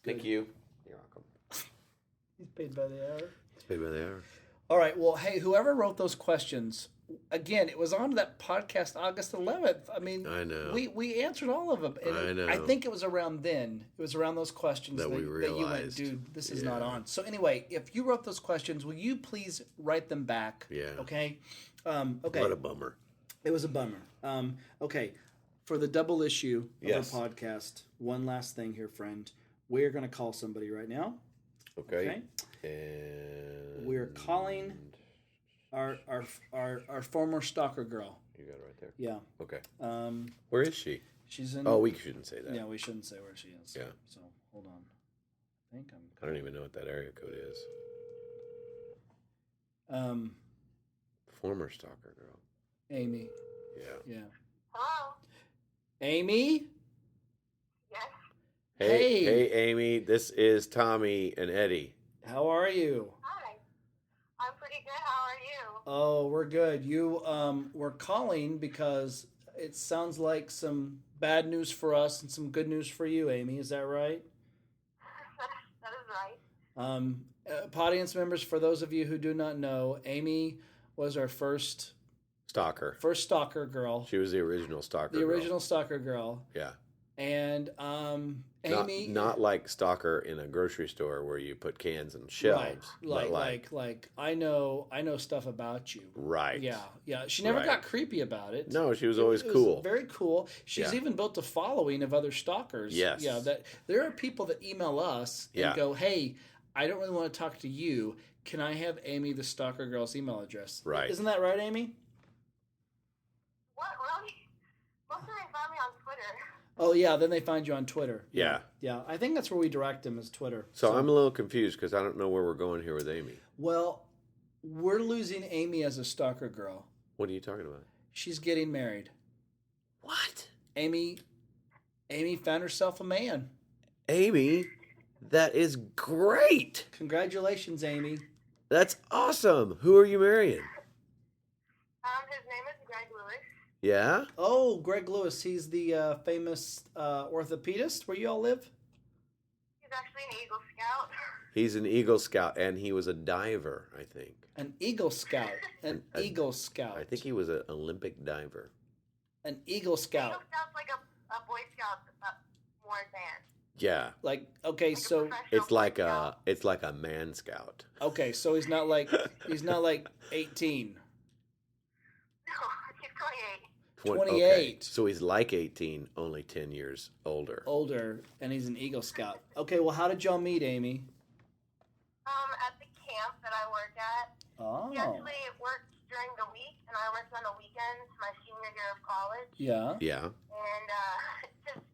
Thank you. You're welcome. He's paid by the hour. It's paid by the hour. All right. Well, hey, whoever wrote those questions, again, it was on that podcast August 11th. I mean, I know. We answered all of them. And I know. I think it was around then. It was around those questions That we you went, realized. dude, this is Yeah. not on. So anyway, if you wrote those questions, will you please write them back? Yeah. Okay. Okay. What a bummer. It was a bummer. Okay. For the double issue of Yes. our podcast, one last thing here, friend. We're going to call somebody right now. Okay. Okay. And We're calling our former stalker girl. You got it right there. Yeah. Okay. Um, Where is she? she's in. Oh, we shouldn't say that. Yeah, we shouldn't say where she is. Yeah. So hold on. I think I don't even know what that area code is. Former stalker girl. Amy. Yeah. Yeah. Hello? Amy. Yes? Hey. Hey, Amy. This is Tommy and Eddie. How are you? Hi. I'm pretty good. How are you? Oh, we're good. You we're calling because it sounds like some bad news for us and some good news for you, Amy. Is that right? That is right. Audience members, for those of you who do not know, Amy was our first stalker girl. She was the original stalker. The girl. original stalker girl. Yeah. And Amy, Not like stalker in a grocery store where you put cans and shelves. right? but Like I know stuff about you. Right. Yeah. She never Right. got creepy about it. No, she was always It was cool. very cool. She's Yeah. even built a following of other stalkers. Yes. Yeah. That there are people that email us and Yeah. go, "Hey, I don't really want to talk to you. Can I have Amy the stalker girl's email address?" Right. Isn't that right, Amy? What, really? Most of them found me on Twitter. Oh, yeah, then they find you on Twitter. Yeah. Yeah, I think that's where we direct them is Twitter. So I'm a little confused because I don't know where we're going here with Amy. Well, we're losing Amy as a stalker girl. What are you talking about? She's getting married. What? Amy found herself a man. Amy, that is great. Congratulations, Amy. That's awesome. Who are you marrying? His name is Greg Lewis. Yeah? Oh, Greg Lewis. He's the famous orthopedist where you all live? He's actually an Eagle Scout. He's an Eagle Scout, and he was a diver, I think. An Eagle Scout. An Eagle Scout. I think he was an Olympic diver. An Eagle Scout. Eagle Scout's like a Boy Scout, more advanced. Yeah. Like, okay, Like a so professional It's like Boy Scout. it's like a man scout. okay, so he's not like 18. No, he's 28. 28. So he's like 18, only 10 years older. Older, and he's an Eagle Scout. Okay, well, how did y'all meet, Amy? At the camp that I work at. Oh, He actually worked during the week, and I worked on the weekends my senior year of college. yeah. Yeah. And since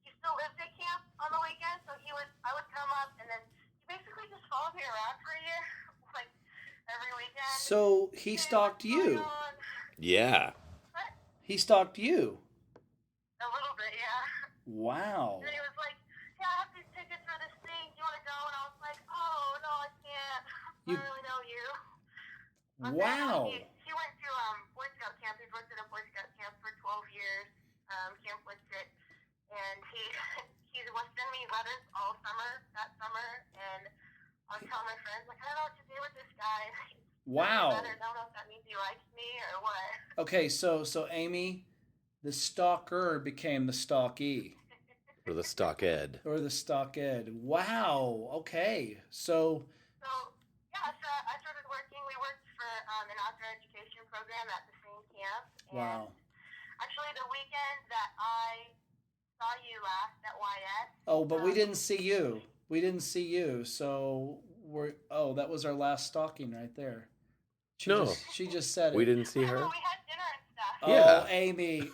he still lived at camp on the weekends, so I would come up, and then he basically just followed me around for a year, like every weekend. So he Hey, stalked what's going you. on? Yeah. What? He stalked you. A little bit, yeah. Wow. And then he was like, "Yeah, I have these tickets for this thing. Do you want to go?" And I was like, "Oh no, I can't. I don't really know you." But then, Wow. he went to Boy Scout camp. He's worked at a Boy Scout camp for 12 years, Camp Skit, and he was sending me letters all that summer, and I was telling my friends, like, I don't know what to do with this guy. Wow. I don't know if that means he likes me or what. Okay, so Amy, the stalker became the stalkee. Or the stockhead. Or the stockhead. Wow. Okay. So, So, yeah, so I started working. We worked for an outdoor education program at the same camp. And wow. actually, the weekend that I saw you last at YS. Oh, but we didn't see you. We didn't see you. So that was our last stalking right there. She just said it. We didn't see her. We had dinner and stuff. Oh, Yeah. Amy,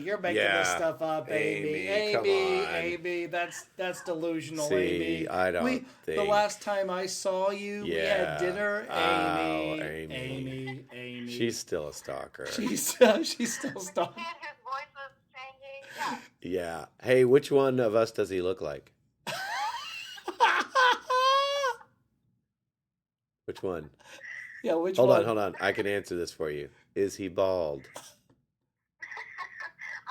you're making this Yeah. stuff up, Amy. Come on. Amy, that's delusional, See, Amy. I don't think. The last time I saw you, we had Yeah. dinner. Oh, Amy. She's still a stalker. She's still The stalking. kid whose voice was changing. Yeah. Yeah. Hey, which one of us does he look like? Which one? Yeah, which Hold one? on. I can answer this for you. Is he bald? I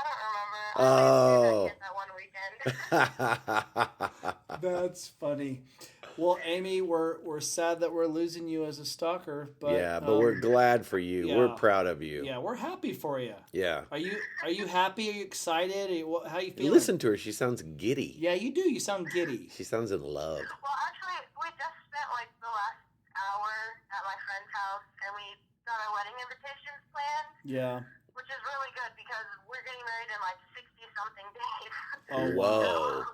don't remember. I Oh. only did that one weekend. That's funny. Well, Amy, we're sad that we're losing you as a stalker, but but we're glad for you. yeah. We're proud of you. Yeah, we're happy for you. Yeah. Are you happy? Are you excited? How are you feeling? Listen to her. She sounds giddy. Yeah, you do. You sound giddy. She sounds in love. Well, actually, we just spent like the last hour at my friend's house, and we got our wedding invitations planned, Yeah. which is really good because we're getting married in like 60-something days. Oh, Whoa.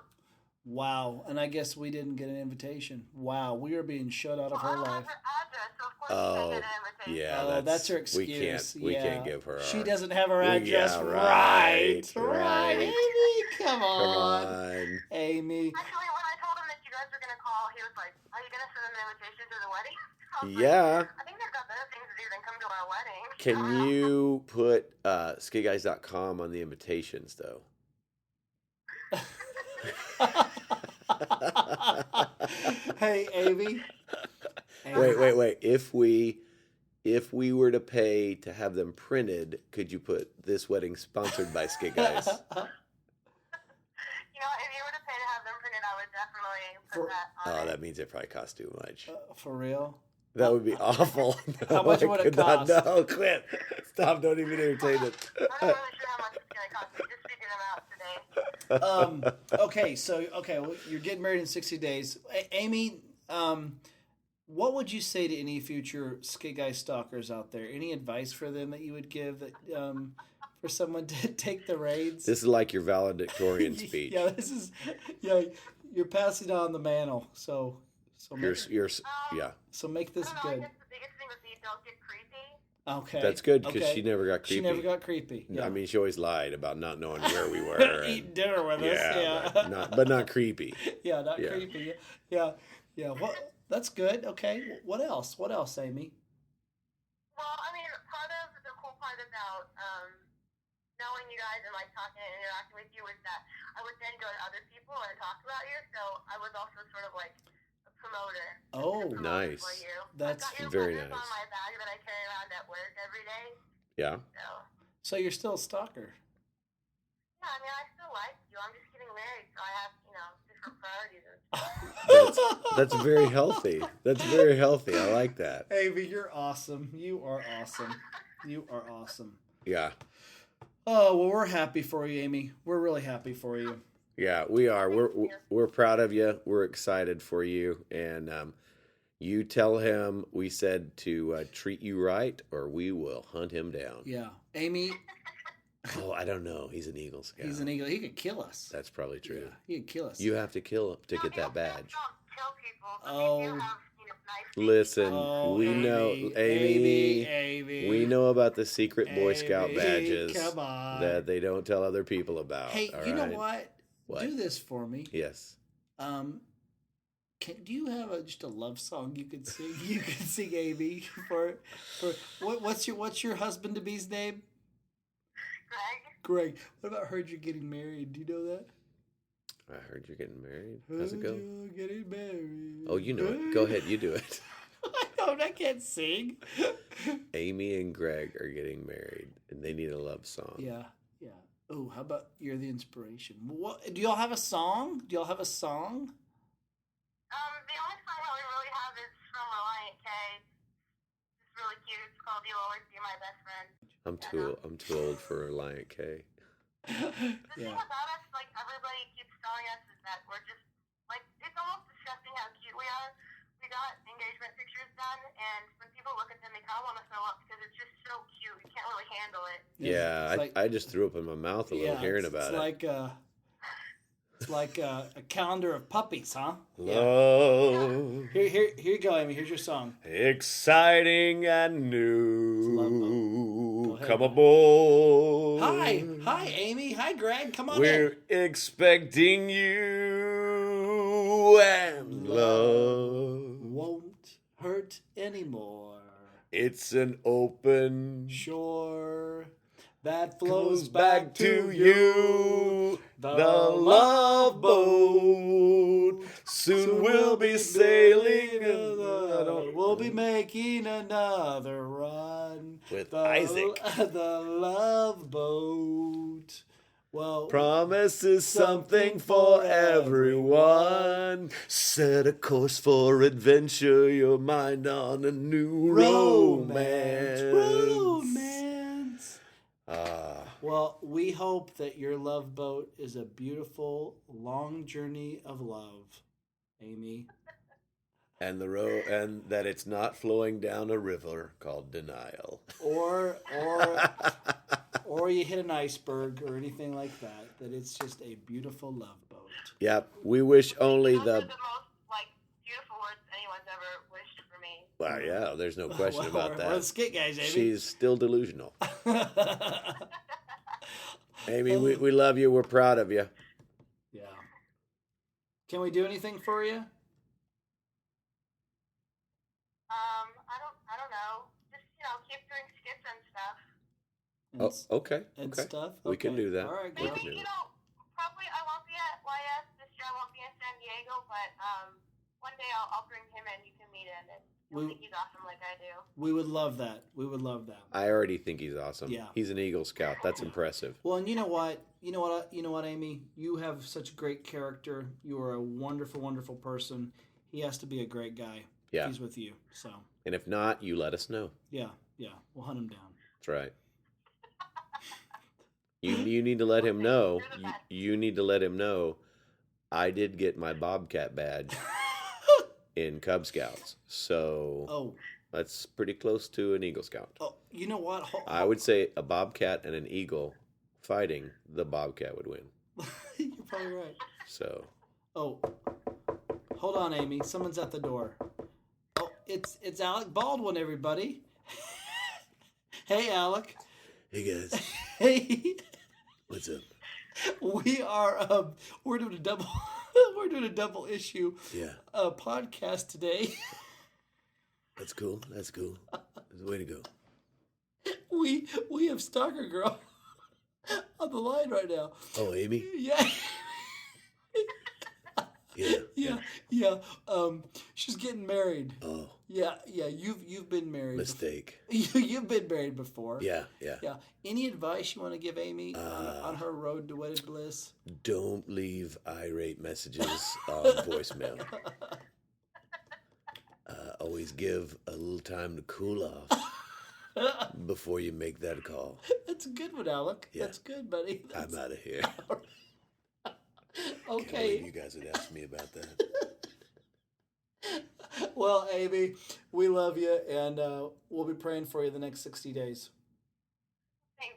Wow. And I guess we didn't get an invitation. Wow, we are being shut out of Well, her I don't life. have her address, so of course you can't get an invitation. Yeah. Oh, that's her excuse. We can't give her. She our- doesn't have her address. Yeah, right. right. Amy, come Come on. on. Amy. Actually, when I told him that you guys were going to call, he was like, "Are you going to send him an invitation to the wedding?" I was like, Yeah. I think they've got better things to do than come to our wedding. Can you put skitguys.com on the invitations, though? Hey, Amy. Wait. If we were to pay to have them printed, could you put this wedding sponsored by Skit Guys? You know, if you were to pay to have them printed, I would definitely put that on Oh, it. that means it probably costs too much. For real? That would be awful. How much I would it could not- cost? No, quit. Stop. Don't even entertain it. I'm not really sure how much it's going to cost. We just figured them out today. Okay, well, you're getting married in 60 days. Amy, what would you say to any future Skit Guy stalkers out there? Any advice for them that you would give for someone to take the reins? This is like your valedictorian speech. Yeah, you're passing on the mantle. So You're, yeah. so make this I don't know, I good. guess the biggest thing would be don't get creepy. Okay. That's good because okay. she never got creepy. She never got creepy. Yeah. I mean, she always lied about not knowing where we were. Eating dinner with us. Yeah. But not creepy. Yeah, not creepy. Yeah. Yeah. What? That's good. Okay. What else? What else, Amy? Well, I mean, part of the cool part about knowing you guys and like talking and interacting with you was that I would then go to other people and talk about you. So I was also sort of like a promoter. Oh, nice. For you. That's I've got your very letters nice. on my bag that I carry around at work every day. Yeah. So you're still a stalker. Yeah, I mean, I still like you. I'm just getting married, so I have, different priorities and stuff. That's very healthy. That's very healthy. I like that. Amy, you're awesome. You are awesome. You are awesome. Yeah. Oh, well, we're happy for you, Amy. We're really happy for you. Yeah, we are. We're proud of you. We're excited for you. And you tell him we said to treat you right or we will hunt him down. Yeah. Amy. Oh, I don't know. He's an Eagle Scout. He's an Eagle. He could kill us. That's probably true. Yeah, he could kill us. You have to kill him to get that badge. Don't kill people, but Oh. they do have, nice Listen, we Amy, know, Amy. we know about the secret Boy Scout Amy, badges come on. that they don't tell other people about. Hey, all you know right? what? Do this for me. Yes. Do you have just a love song you could sing? You could sing, Amy, for what's your husband to be's name? Greg. What about Heard You're Getting Married? Do you know that? I heard you're getting married. How's it go? You're getting married. Oh, you know it. Go ahead, you do it. I can't sing. Amy and Greg are getting married, and they need a love song. Yeah. Oh, how about You're the Inspiration? What? Do y'all have a song? The only song that we really have is from Reliant K. It's really cute. It's called You'll Always Be My Best Friend. I'm too old for Reliant K. The thing about us, like everybody keeps telling us, is that we're just like it's almost disgusting how cute we are. We got engagement pictures done, and when people look at them, they kind of want to throw up because it's just so cute. You can't really handle it. Yeah, I just threw up in my mouth a little hearing about it. It's like a calendar of puppies, huh? Love. Here you go, Amy. Here's your song. Exciting and new. Go ahead. Come aboard. Hi, Amy. Hi, Greg. Come on We're in. expecting you and love Won't hurt anymore. It's an open Shore that flows goes back to you. The The love boat. Soon we'll be sailing. We'll be making another run With Isaac. The love boat. Well, Promise is something for everyone. Set a course for adventure. Your mind on a new romance. Romance. Ah. Well, we hope that your love boat is a beautiful, long journey of love, Amy. And and that it's not flowing down a river called denial. Or you hit an iceberg or anything like that. That it's just a beautiful love boat. Yep. We wish only Those are the. the most beautiful words anyone's ever wished for me. Well, yeah. There's no question about We're the that. Skit guys, Amy. She's still delusional. Amy, we love you. We're proud of you. Yeah. Can we do anything for you? I don't know. Just keep doing skits and stuff. Oh, okay. And Okay. stuff. We can Okay. do that. All right, We good. can Maybe do that. probably I won't be at YS this year. I won't be in San Diego, but one day I'll bring him in. You can meet him, and you'll think he's awesome like I do. We would love that. We would love that. I already think he's awesome. Yeah. He's an Eagle Scout. That's impressive. Well, and you know what, Amy? You have such a great character. You are a wonderful, wonderful person. He has to be a great guy. Yeah. If he's with you. So, And if not, you let us know. yeah. We'll hunt him down. That's right. You need to let him know. You need to let him know. I did get my Bobcat badge in Cub Scouts, so that's pretty close to an Eagle Scout. Oh, you know what? I would say a Bobcat and an Eagle fighting, the Bobcat would win. You're probably right. So. Oh, hold on, Amy. Someone's at the door. Oh, it's Alec Baldwin, everybody. Hey, Alec. Hey guys, Hey, what's up? we are we're doing a double we're doing a double issue Yeah, podcast today. that's cool. That's cool. That's the way to go. We have Stalker Girl on the line right now. Oh, Amy. Yeah. Yeah. Yeah. She's getting married. Oh, Yeah. You've been married. mistake. You've been married before. Yeah. Yeah. Any advice you want to give Amy on her road to wedded bliss? Don't leave irate messages on voicemail. Always give a little time to cool off before you make that call. That's a good one, Alec. Yeah. That's good, buddy. That's, I'm out of here. Can't believe okay. you guys would ask me about that. Well, Amy, we love you, and we'll be praying for you the next 60 days. Thanks.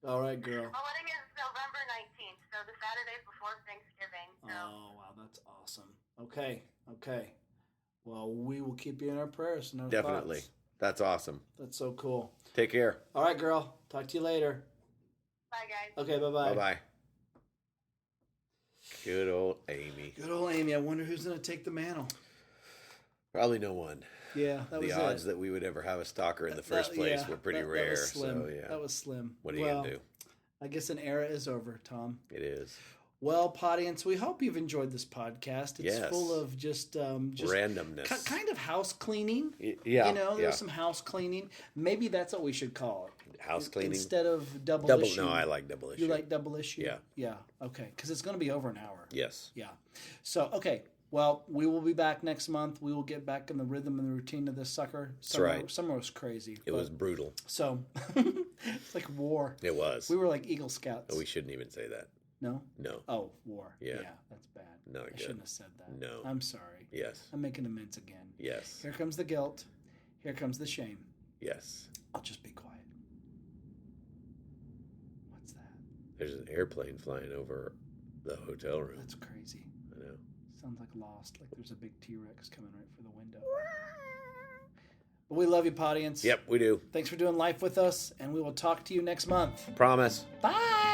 All right, girl. My wedding is November 19th, so the Saturday before Thanksgiving. So. Oh, wow, that's awesome. Okay. Well, we will keep you in our prayers and our Definitely. thoughts. That's awesome. That's so cool. Take care. All right, girl. Talk to you later. Bye, guys. Okay, bye-bye. Bye-bye. Good old Amy. Good old Amy. I wonder who's going to take the mantle. Probably no one. Yeah, that was The odds it. that we would ever have a stalker in the first place were pretty that rare. was slim. So, yeah. That was slim. What are you going to do? I guess an era is over, Tom. It is. Well, audience, we hope you've enjoyed this podcast. It's Yes. full of just Randomness. kind of house cleaning. Yeah. There's some house cleaning. Maybe that's what we should call it. House cleaning. Instead of double issue. No, I like double issue. You like double issue? Yeah. Yeah. Okay. Because it's going to be over an hour. Yes. Yeah. So, okay. Well, we will be back next month. We will get back in the rhythm and the routine of this sucker. right. Summer was crazy. It was brutal. So, it's like war. It was. We were like Eagle Scouts. We shouldn't even say that. No? No. Oh, war. Yeah. That's bad. Not I good. shouldn't have said that. No. I'm sorry. Yes. I'm making amends again. Yes. Here comes the guilt. Here comes the shame. Yes. I'll just be quiet. What's that? There's an airplane flying over the hotel room. That's crazy. I know. Sounds like Lost. Like there's a big T-Rex coming right for the window. But we love you, audience. Yep, we do. Thanks for doing life with us, and we will talk to you next month. Promise. Bye.